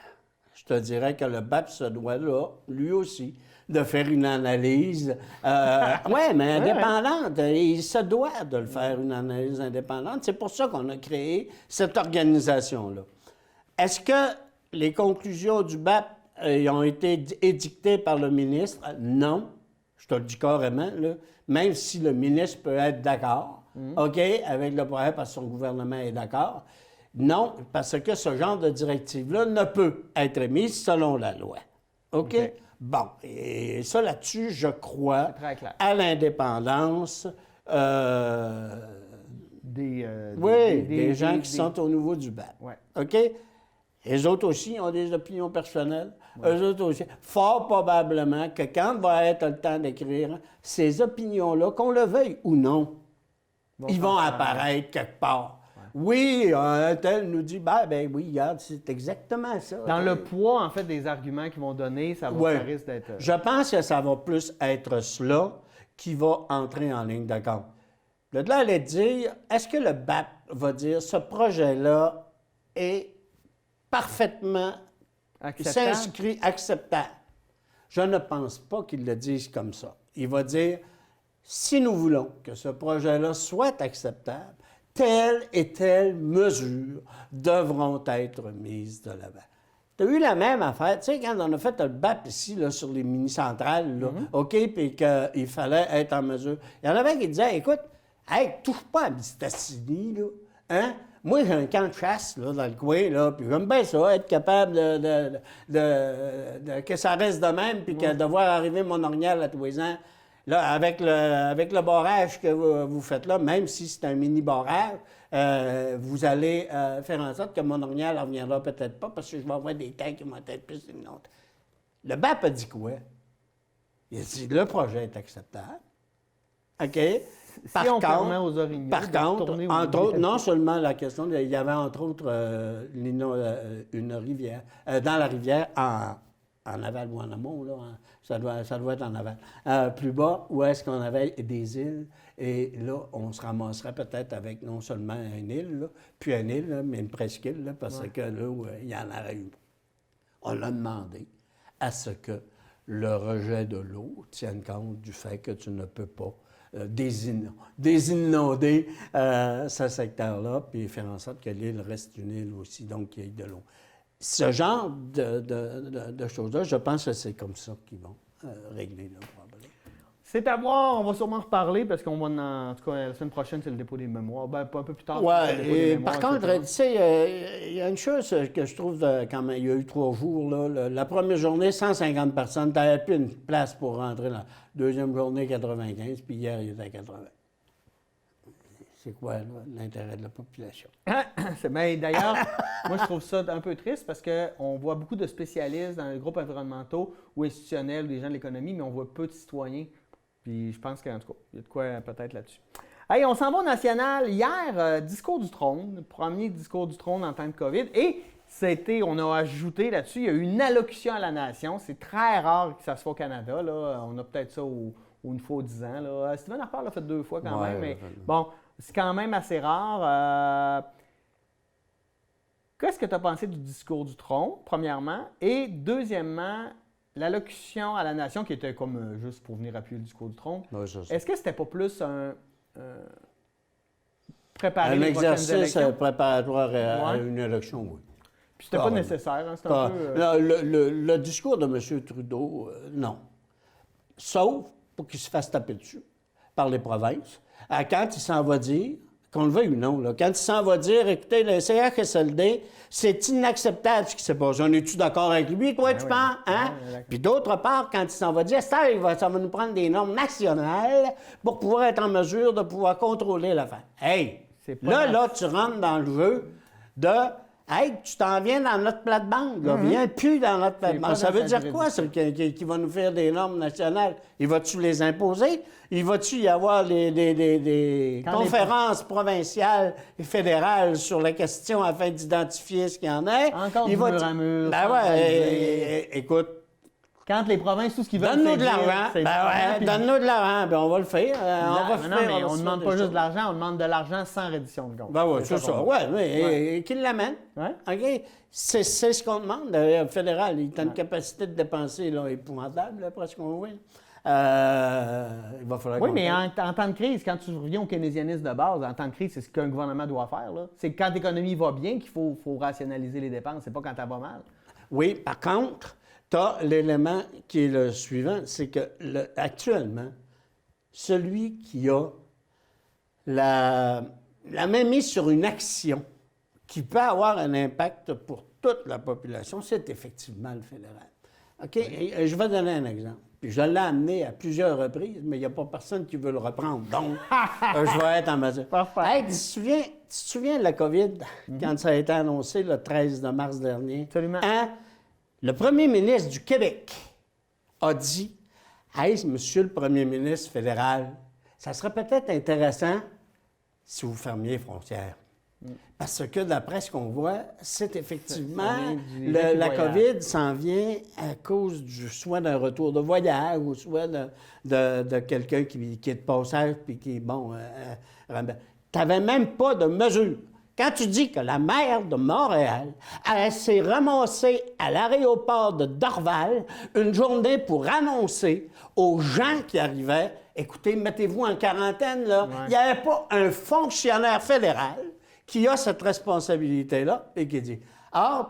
S2: je te dirais que le BAP se doit là, lui aussi, de faire une analyse. Oui, mais indépendante. Il se doit de le faire, une analyse indépendante. C'est pour ça qu'on a créé cette organisation-là. Est-ce que les conclusions du BAP ont été édictées par le ministre? Non. Je te le dis carrément, là. Même si le ministre peut être d'accord, OK, avec le projet parce que son gouvernement est d'accord. Non, parce que ce genre de directive-là ne peut être émise selon la loi. OK? Bon, et ça là-dessus, je crois à l'indépendance des gens qui sont au niveau du BAP.
S1: Ouais.
S2: OK? Les autres aussi ont des opinions personnelles. Eux autres aussi. Fort probablement que quand va être le temps d'écrire, ces opinions-là, qu'on le veuille ou non, ils vont apparaître quelque part. Oui, un tel nous dit, ben oui, regarde, c'est exactement ça.
S1: Dans le poids, en fait, des arguments qu'ils vont donner, ça risque d'être...
S2: Je pense que ça va plus être cela qui va entrer en ligne de compte. De là, aller dire, est-ce que le BAP va dire, ce projet-là est parfaitement s'inscrit, acceptable? Je ne pense pas qu'il le dise comme ça. Il va dire, si nous voulons que ce projet-là soit acceptable, telle et telle mesure devront être mises de l'avant. Tu as eu la même affaire, tu sais, quand on a fait le BAP ici, là, sur les mini-centrales, là, OK, puis qu'il fallait être en mesure. Il y en avait qui disaient, écoute, hey, touche pas à Mistassini, là, hein? Moi, j'ai un camp de chasse là, dans le coin, là, puis j'aime bien ça, être capable que ça reste de même, puis de voir arriver mon orignal à tous les ans. Là, avec le barrage que vous faites là, même si c'est un mini-barrage, vous allez faire en sorte que mon orignal ne reviendra peut-être pas, parce que je vais avoir des temps qui vont être plus une autre. Le BAP a dit quoi? Il a dit, le projet est acceptable. OK? Par contre, entre autres, non seulement la question, il y avait entre autres une rivière, dans la rivière, en aval ou en amont, là, ça doit être en aval. Plus bas, où est-ce qu'on avait des îles, et là, on se ramasserait peut-être avec non seulement une île, là, puis une île, là, mais une presqu'île, là, parce que là, il y en aurait eu. On a demandé à ce que le rejet de l'eau tienne compte du fait que tu ne peux pas désinonder ce secteur-là, puis faire en sorte que l'île reste une île aussi, donc qu'il y ait de l'eau. Ce genre de choses-là, je pense que c'est comme ça qu'ils vont régler le problème.
S1: C'est à voir, on va sûrement reparler parce qu'on va, en tout cas, la semaine prochaine, c'est le dépôt des mémoires. Ben, pas un peu plus tard.
S2: Oui,
S1: c'est le dépôt des mémoires,
S2: par contre,
S1: etc.
S2: tu sais, il y a une chose que je trouve quand même, il y a eu 3 jours, là, la première journée, 150 personnes, tu n'avais plus une place pour rentrer. La deuxième journée, 95, puis hier, il était à 80. C'est quoi, là, l'intérêt de la population?
S1: Ben, d'ailleurs, moi, je trouve ça un peu triste parce qu'on voit beaucoup de spécialistes dans les groupes environnementaux ou institutionnels ou des gens de l'économie, mais on voit peu de citoyens. Puis je pense qu'en tout cas, il y a de quoi peut-être là-dessus. Hey, on s'en va au national. Hier, discours du trône, premier discours du trône en temps de COVID. Et on a ajouté là-dessus, il y a eu une allocution à la nation. C'est très rare que ça se fasse au Canada. Là. On a peut-être ça une fois aux 10 ans. Là. Steven Harper l'a fait 2 fois quand même. Mais bon, c'est quand même assez rare. Qu'est-ce que tu as pensé du discours du trône, premièrement? Et deuxièmement, l'allocution à la nation, qui était comme juste pour venir appuyer le discours du trône, est-ce que c'était pas plus préparer les prochaines élections?
S2: Un exercice préparatoire à une élection, oui.
S1: Puis c'était pas nécessaire, hein? C'était un peu...
S2: Le discours de M. Trudeau, non. Sauf pour qu'il se fasse taper dessus par les provinces. Quand il s'en va dire, qu'on le veuille ou non, là, quand il s'en va dire, écoutez, le CHSLD, c'est inacceptable ce qui s'est passé. On est-tu d'accord avec lui, toi, tu penses? Hein? Puis d'autre part, quand il s'en va dire, ça va nous prendre des normes nationales pour pouvoir être en mesure de pouvoir contrôler l'affaire. Hey! Là, tu rentres dans le jeu de... Hey, tu t'en viens dans notre plate-bande, là. Viens plus dans notre plate-bande. Ça veut dire quoi, ça, qui va nous faire des normes nationales? Il va-tu les imposer? Il va-tu y avoir des conférences provinciales et fédérales sur la question afin d'identifier ce qu'il y en a?
S1: Encore du mur à mur.
S2: Ben ouais, écoute.
S1: Quand les provinces, tout ce qu'ils veulent,
S2: donne-nous de l'argent. Donne-nous de l'argent, ben on va le faire.
S1: On ne demande pas juste de l'argent, on demande de l'argent sans reddition de compte.
S2: Ben oui, c'est ça. Oui, mais qu'il l'amène.
S1: Ouais.
S2: OK? C'est ce qu'on demande. Le fédéral, il a une capacité de dépenser là, épouvantable, là, presque on voit. Il va falloir
S1: mais en temps de crise, quand tu reviens au keynésianisme de base, en temps de crise, c'est ce qu'un gouvernement doit faire. Là. C'est quand l'économie va bien qu'il faut rationaliser les dépenses. C'est pas quand elle va mal.
S2: Oui, par contre, tu as l'élément qui est le suivant, c'est que actuellement, celui qui a la main mise sur une action qui peut avoir un impact pour toute la population, c'est effectivement le fédéral. OK? Et je vais donner un exemple. Puis je l'ai amené à plusieurs reprises, mais il n'y a pas personne qui veut le reprendre. Donc, je vais être en mesure. Hey, tu te souviens de la COVID, quand ça a été annoncé le 13 mars dernier?
S1: Absolument.
S2: Le premier ministre du Québec a dit « Hey, monsieur le premier ministre fédéral, ça serait peut-être intéressant si vous fermiez les frontières. » Parce que d'après ce qu'on voit, c'est effectivement la COVID s'en vient à cause soit d'un retour de voyage ou soit de quelqu'un qui est de passage puis qui est bon. Tu n'avais même pas de mesure. Quand tu dis que la maire de Montréal s'est ramassée à l'aéroport de Dorval une journée pour annoncer aux gens qui arrivaient, écoutez, mettez-vous en quarantaine, là. Il n'y avait pas un fonctionnaire fédéral qui a cette responsabilité-là et qui dit,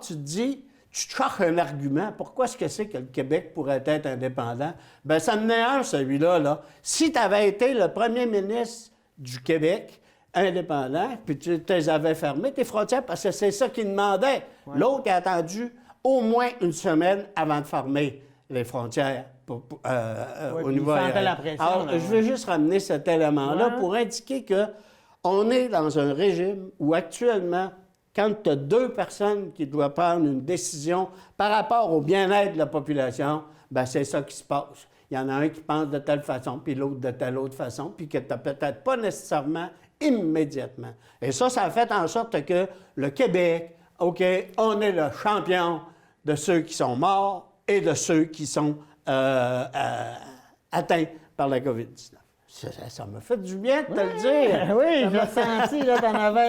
S2: tu te dis, tu cherches un argument, pourquoi est-ce que c'est que le Québec pourrait être indépendant? Bien, ça en est un, celui-là, là. Si tu avais été le premier ministre du Québec, indépendant, puis tu les avais fermés, tes frontières, parce que c'est ça qu'ils demandaient. Ouais. L'autre a attendu au moins une semaine avant de fermer les frontières au niveau aérien. Alors, je veux juste ramener cet élément-là pour indiquer qu'on est dans un régime où actuellement, quand tu as 2 personnes qui doivent prendre une décision par rapport au bien-être de la population, bien, c'est ça qui se passe. Il y en a un qui pense de telle façon, puis l'autre de telle autre façon, puis que tu n'as peut-être pas nécessairement immédiatement. Et ça a fait en sorte que le Québec, OK, on est le champion de ceux qui sont morts et de ceux qui sont atteints par la COVID-19. Ça m'a fait du bien de te le dire.
S1: Oui, je l'ai senti, là,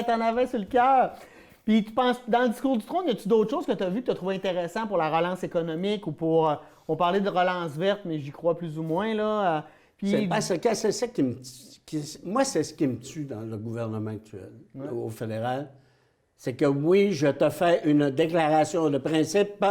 S1: t'en avais sur le cœur. Puis tu penses, dans le discours du trône, y a-tu d'autres choses que tu as vues que tu as trouvé intéressantes pour la relance économique ou pour... on parlait de relance verte, mais j'y crois plus ou moins, là. Puis...
S2: C'est parce que c'est ça qui me... moi, c'est ce qui me tue dans le gouvernement actuel, au fédéral. C'est que oui, je te fais une déclaration de principe,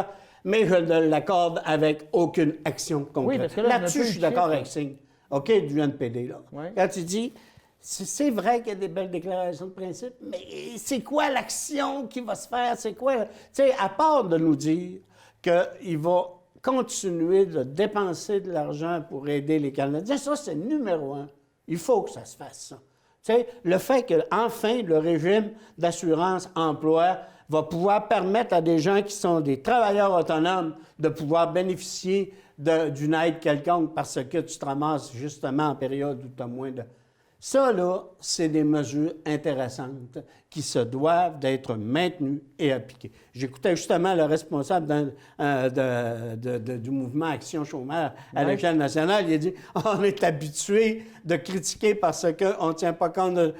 S2: mais je ne l'accorde avec aucune action concrète.
S1: Oui, parce que là,
S2: là-dessus, je suis d'accord avec Signe. OK, du NPD, là.
S1: Ouais.
S2: Quand tu dis, c'est vrai qu'il y a des belles déclarations de principe, mais c'est quoi l'action qui va se faire? C'est quoi? Tu sais, à part de nous dire qu'il va continuer de dépenser de l'argent pour aider les Canadiens, ça, c'est numéro un. Il faut que ça se fasse, ça. Tu sais, le fait qu'enfin, le régime d'assurance-emploi va pouvoir permettre à des gens qui sont des travailleurs autonomes de pouvoir bénéficier d'une aide quelconque parce que tu te ramasses justement en période où tu as moins de... Ça, là, c'est des mesures intéressantes qui se doivent d'être maintenues et appliquées. J'écoutais justement le responsable du mouvement Action Chômeur à l'échelle nationale. Il a dit « On est habitué de critiquer parce qu'on ne tient pas compte de... »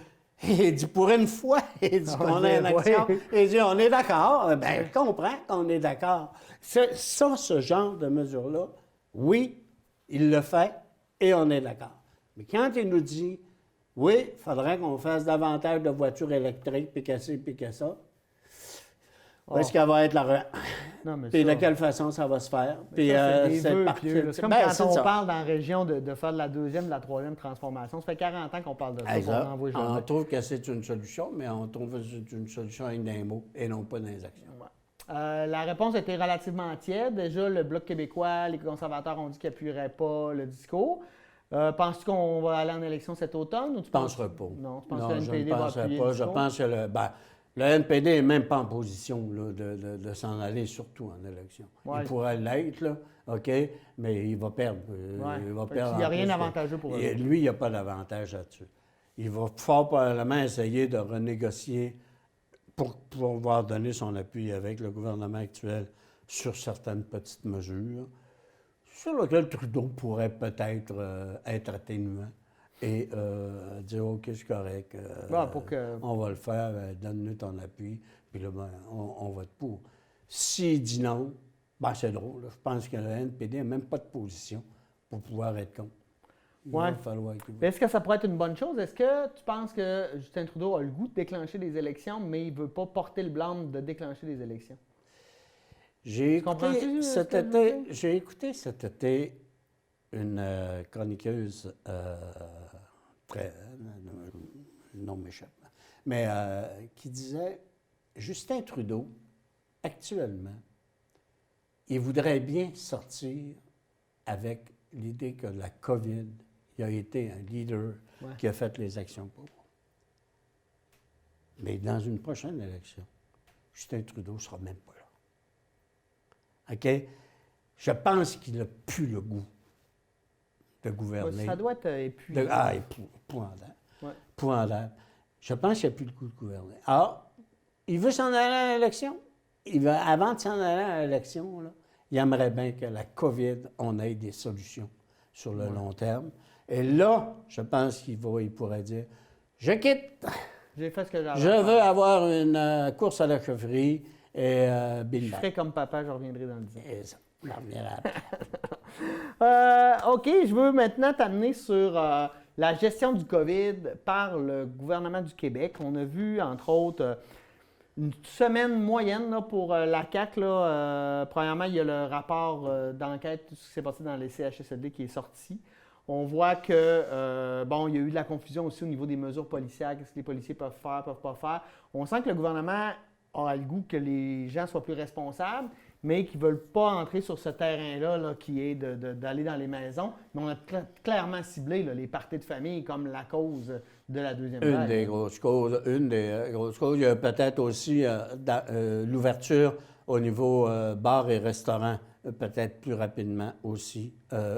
S2: Il dit « Pour une fois, il dit qu'on est en action. » Il dit « On est d'accord. » Bien, je comprends qu'on est d'accord. Ça, ce genre de mesure-là, oui, il le fait et on est d'accord. Mais quand il nous dit oui, il faudrait qu'on fasse davantage de voitures électriques, puis que ci, puis que ça. Où est-ce qu'elle va être la... Puis de quelle façon ça va se faire? Puis
S1: c'est comme quand on parle dans la région de faire de la deuxième, de la troisième transformation. Ça fait 40 ans qu'on parle de ça.
S2: Exact. On trouve que c'est une solution, mais on trouve que c'est une solution avec des mots et non pas des actions.
S1: La réponse a été relativement tiède. Déjà, le Bloc québécois, les conservateurs ont dit qu'ils n'appuieraient pas le discours. Penses-tu qu'on va aller en élection cet automne? Ou tu
S2: ne penserais pas.
S1: Non, tu penses que le NPD va appuyer le discours?
S2: Je pense que le NPD n'est même pas en position là, de s'en aller surtout en élection. Ouais. Il pourrait l'être, là, OK, mais il va perdre. Il va perdre.
S1: Il n'y a rien d'avantageux pour lui.
S2: Lui, il n'y a pas d'avantage là-dessus. Il va fort probablement essayer de renégocier pour pouvoir donner son appui avec le gouvernement actuel sur certaines petites mesures, sur lequel Trudeau pourrait peut-être être atténuant et dire « OK, c'est correct, on va le faire, donne-nous ton appui, puis là, on vote pour. » S'il dit non, c'est drôle. Je pense que le NPD n'a même pas de position pour pouvoir être contre.
S1: Ouais. Est-ce que ça pourrait être une bonne chose? Est-ce que tu penses que Justin Trudeau a le goût de déclencher des élections, mais il ne veut pas porter le blâme de déclencher des élections?
S2: J'ai écouté cet été une chroniqueuse, le nom m'échappe, mais qui disait Justin Trudeau, actuellement, il voudrait bien sortir avec l'idée que la COVID, il a été un leader qui a fait les actions pour. Mais dans une prochaine élection, Justin Trudeau ne sera même pas là. OK? Je pense qu'il n'a plus le goût de gouverner.
S1: Ça doit être épuisant.
S2: Épouvantable. Épouvantable. Je pense qu'il n'a plus le goût de gouverner. Alors, il veut s'en aller à l'élection. Avant de s'en aller à l'élection, là, il aimerait bien que la COVID, on ait des solutions sur le long terme. Et là, je pense qu'il pourrait dire, je quitte.
S1: J'ai fait ce que j'avais.
S2: Je veux avoir une course à la chefferie et Bill.
S1: Je ferai comme papa, je reviendrai dans le 10 ans.
S2: Et ça,
S1: OK, je veux maintenant t'amener sur la gestion du COVID par le gouvernement du Québec. On a vu, entre autres, une semaine moyenne là, pour la CAQ. Premièrement, il y a le rapport d'enquête, tout ce qui s'est passé dans les CHSLD qui est sorti. On voit que, il y a eu de la confusion aussi au niveau des mesures policières, qu'est-ce que les policiers peuvent faire, peuvent pas faire. On sent que le gouvernement a le goût que les gens soient plus responsables, mais qu'ils ne veulent pas entrer sur ce terrain-là là, qui est d'aller dans les maisons. Mais on a clairement ciblé là, les parties de famille comme la cause de la deuxième vague.
S2: Une des grosses causes. Il y a peut-être aussi l'ouverture au niveau bars et restaurants, peut-être plus rapidement aussi.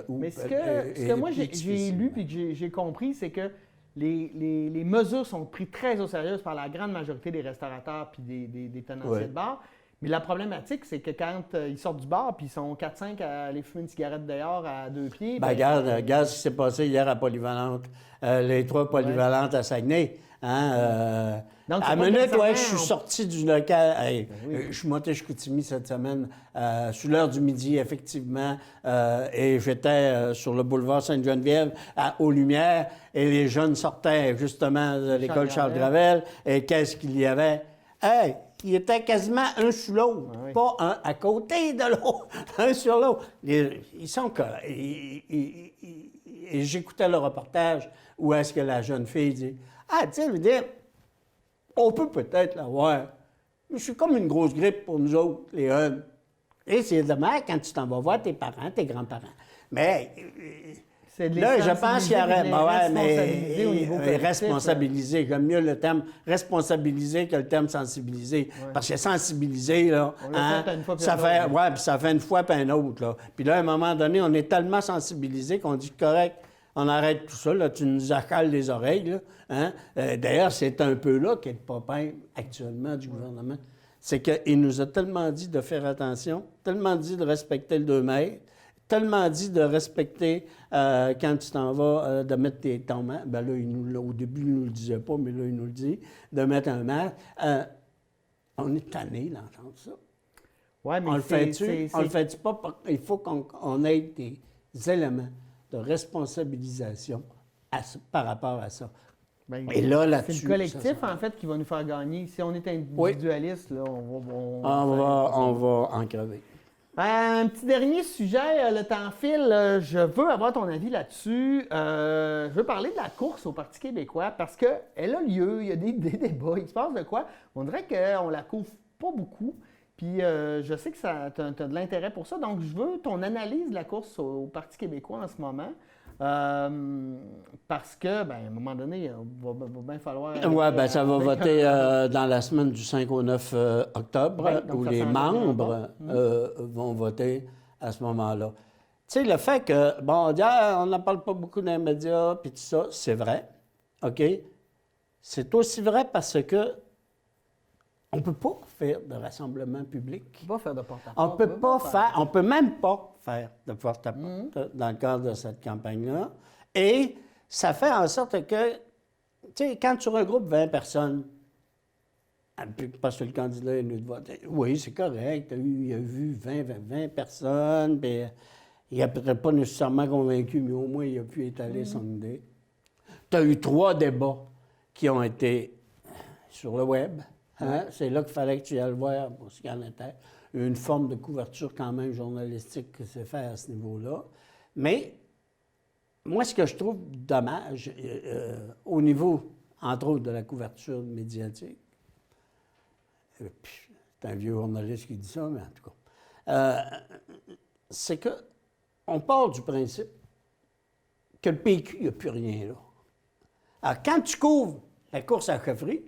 S1: Mais ce que moi j'ai lu et que j'ai compris, c'est que les mesures sont prises très au sérieux par la grande majorité des restaurateurs et des tenanciers de bars. Mais la problématique, c'est que quand ils sortent du bar puis ils sont 4-5 à aller fumer une cigarette dehors à 2 pieds...
S2: Regarde ce qui s'est passé hier à Polyvalente. Les 3 Polyvalentes à Saguenay.
S1: Donc,
S2: à minute, je suis sorti du local. Je suis monté à Chicoutimi cette semaine, sur l'heure du midi, effectivement, et j'étais sur le boulevard Sainte-Geneviève, aux Lumières, et les jeunes sortaient justement de l'école Charles Gravel. Et qu'est-ce qu'il y avait? Ils étaient quasiment un sur l'autre, pas un à côté de l'autre, un sur l'autre. Ils sont... Et j'écoutais le reportage où est-ce que la jeune fille dit « tu sais, je veux dire, on peut peut-être l'avoir. Mais c'est comme une grosse grippe pour nous autres, les jeunes. Et c'est dommage quand tu t'en vas voir tes parents, tes grands-parents. Mais là, je pense qu'il y aurait... responsabiliser, j'aime mieux le terme responsabiliser que le terme sensibiliser. Ouais. Parce que sensibiliser, là, ça fait une fois puis une autre. Là. Puis là, à un moment donné, on est tellement sensibilisé qu'on dit correct, on arrête tout ça, là, tu nous accales les oreilles. Là, d'ailleurs, c'est un peu là qu'est le pépin actuellement du gouvernement. C'est qu'il nous a tellement dit de faire attention, tellement dit de respecter le 2 mètres, tellement dit de respecter quand tu t'en vas, de mettre ton masque. Bien là, au début, il ne nous le disait pas, mais là, il nous le dit, de mettre un masque. On est tanné d'entendre ça. Ouais, mais on le fait-tu pas? Il faut qu'on ait des éléments de responsabilisation par rapport à ça.
S1: Bien, et là, c'est le collectif, en fait, qui va nous faire gagner. Si on est individualiste, là, on
S2: va en crever.
S1: Un petit dernier sujet, le temps file. Je veux avoir ton avis là-dessus. Je veux parler de la course au Parti québécois parce qu'elle a lieu, il y a des débats, il se passe de quoi? On dirait qu'on la couvre pas beaucoup. Puis je sais que tu as de l'intérêt pour ça. Donc, je veux ton analyse de la course au Parti québécois en ce moment. Parce que, à un moment donné, il va bien falloir...
S2: ça va voter dans la semaine du 5 au 9 octobre, où les membres vont voter à ce moment-là. Tu sais, le fait que, on n'en parle pas beaucoup dans les médias, puis tout ça, c'est vrai, OK? C'est aussi vrai parce que on ne peut pas faire de rassemblement public.
S1: On ne peut pas faire de porte-à-porte.
S2: On peut même pas faire de porte-à-porte dans le cadre de cette campagne-là. Et ça fait en sorte que, tu sais, quand tu regroupes 20 personnes, parce que le candidat est venu de voter, oui, c'est correct, il a vu 20 personnes, puis il n'est peut-être pas nécessairement convaincu, mais au moins il a pu étaler son idée. Tu as eu 3 débats qui ont été sur le web. C'est là qu'il fallait que tu ailles le voir pour ce qu'il en était. Une forme de couverture quand même journalistique qui s'est faite à ce niveau-là. Mais moi, ce que je trouve dommage, au niveau, entre autres, de la couverture médiatique, c'est un vieux journaliste qui dit ça, mais en tout cas, c'est qu'on part du principe que le PQ, il n'y a plus rien là. Alors, quand tu couvres la course à la chefferie,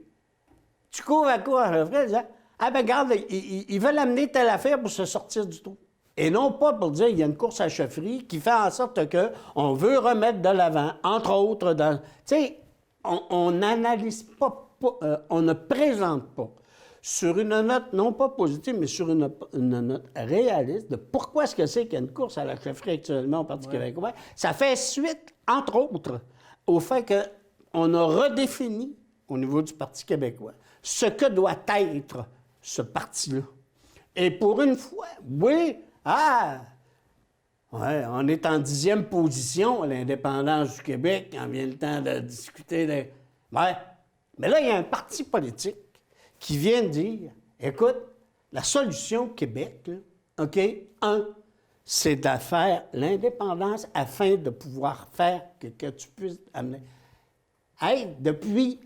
S2: tu cours à la chefferie en disant « regarde, ils veulent amener telle affaire pour se sortir du trou. » Et non pas pour dire qu'il y a une course à la chefferie qui fait en sorte qu'on veut remettre de l'avant, entre autres, tu sais, on n'analyse pas, on ne présente pas sur une note, non pas positive, mais sur une note réaliste de pourquoi est-ce que c'est qu'il y a une course à la chefferie actuellement au Parti québécois. Ça fait suite, entre autres, au fait qu'on a redéfini au niveau du Parti québécois ce que doit être ce parti-là. Et pour une fois, on est en 10e position à l'indépendance du Québec quand vient le temps de discuter. Mais là, il y a un parti politique qui vient de dire, écoute, la solution au Québec, là, OK, c'est de faire l'indépendance afin de pouvoir faire que tu puisses amener. Hey, depuis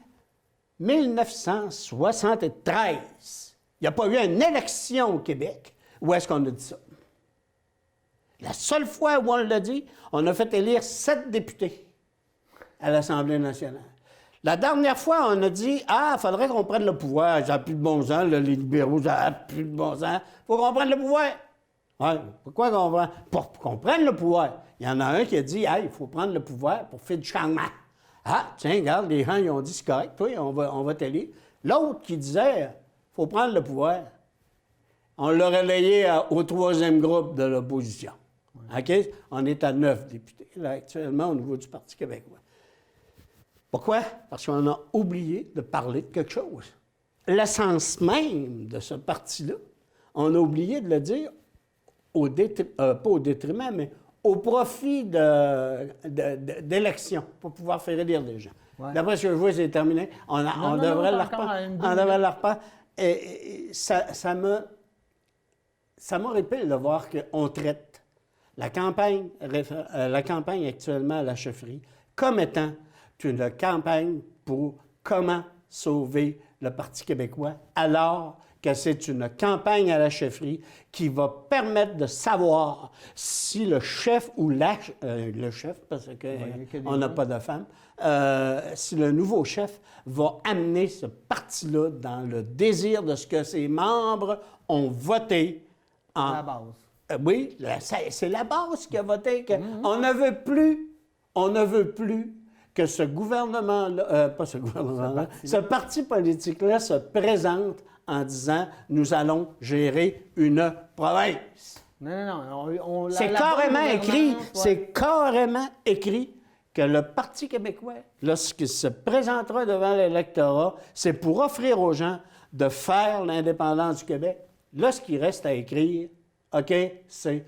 S2: 1973, il n'y a pas eu une élection au Québec où est-ce qu'on a dit ça. La seule fois où on l'a dit, on a fait élire 7 députés à l'Assemblée nationale. La dernière fois, on a dit « il faudrait qu'on prenne le pouvoir. Ça n'a plus de bon sens, les libéraux, ça n'a plus de bon sens. Il faut qu'on prenne le pouvoir. » Pourquoi qu'on prend? Pour qu'on prenne le pouvoir. Il y en a un qui a dit « il faut prendre le pouvoir pour faire du changement. » Tiens, regarde, les gens, ils ont dit, c'est correct, toi, on va t'élire. L'autre qui disait, il faut prendre le pouvoir. On l'a relayé au 3e groupe de l'opposition. OK? On est à 9 députés, là, actuellement, au niveau du Parti québécois. Pourquoi? Parce qu'on a oublié de parler de quelque chose. L'essence même de ce parti-là, on a oublié de le dire pas au détriment, mais au profit d'élections, pour pouvoir faire élire des gens. Ouais. D'après ce que je vois, c'est terminé. On devrait le reprendre. Et ça m'horripile de voir qu'on traite la campagne actuellement à la chefferie comme étant une campagne pour comment sauver le Parti québécois, alors que c'est une campagne à la chefferie qui va permettre de savoir si le chef ou le chef, parce qu'on n'a pas de femme, si le nouveau chef va amener ce parti-là dans le désir de ce que ses membres ont voté.
S1: La base.
S2: Oui, c'est la base qui a voté. On ne veut plus que ce gouvernement-là, ce parti politique-là se présente en disant « Nous allons gérer une province ».
S1: Non.
S2: C'est carrément écrit que le Parti québécois, lorsqu'il se présentera devant l'électorat, c'est pour offrir aux gens de faire l'indépendance du Québec. Là, ce qu'il reste à écrire, OK, c'est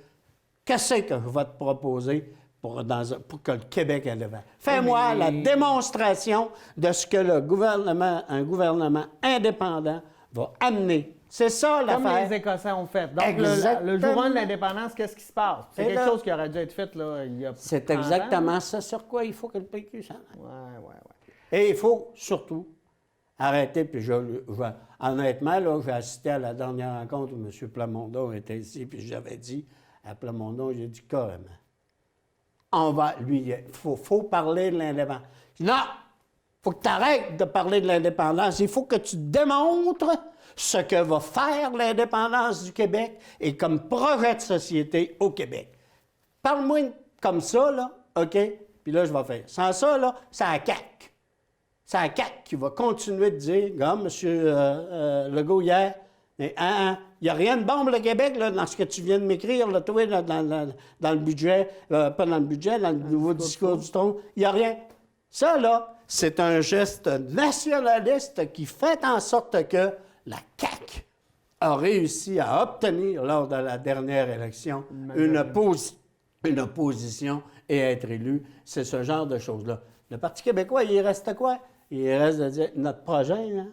S2: qu'est-ce que je vais te proposer pour que le Québec aille devant. Fais-moi la démonstration de ce que un gouvernement indépendant va amener. C'est ça l'affaire.
S1: Comme les Écossais ont fait. Donc, le jour 1 de l'indépendance, qu'est-ce qui se passe? C'est quelque chose qui aurait dû être fait là, il y a
S2: C'est exactement ça sur quoi il faut que le PQ s'en aille.
S1: Ouais.
S2: Et il faut surtout arrêter, puis honnêtement, là, j'ai assisté à la dernière rencontre où M. Plamondon était ici, puis j'avais dit à Plamondon, j'ai dit carrément, il faut parler de l'indépendance. Non! Il faut que tu arrêtes de parler de l'indépendance. Il faut que tu démontres ce que va faire l'indépendance du Québec et comme projet de société au Québec. Parle-moi comme ça, là, OK? Puis là, je vais faire. Sans ça, là, c'est la CAQ. C'est la CAQ qui va continuer de dire, comme M. Legault hier, mais il n'y a rien de bon pour le Québec là, dans ce que tu viens de m'écrire, là, toi, là, dans le budget, pas dans le budget, dans le nouveau discours du ton. Il n'y a rien. Ça, là, c'est un geste nationaliste qui fait en sorte que la CAQ a réussi à obtenir, lors de la dernière élection, une opposition et être élu. C'est ce genre de choses-là. Le Parti québécois, il reste quoi? Il reste de dire, notre projet,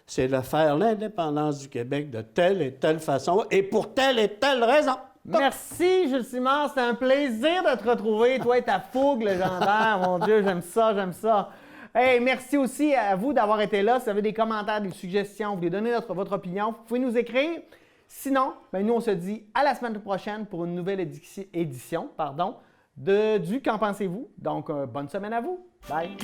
S2: c'est de faire l'indépendance du Québec de telle et telle façon et pour telle et telle raison.
S1: Merci, Jules Simard. C'était un plaisir de te retrouver. Toi et ta fougue légendaire. Mon Dieu, j'aime ça. Hey, merci aussi à vous d'avoir été là. Si vous avez des commentaires, des suggestions, vous voulez donner votre opinion, vous pouvez nous écrire. Sinon, nous, on se dit à la semaine prochaine pour une nouvelle édition du Qu'en pensez-vous? Donc, bonne semaine à vous. Bye!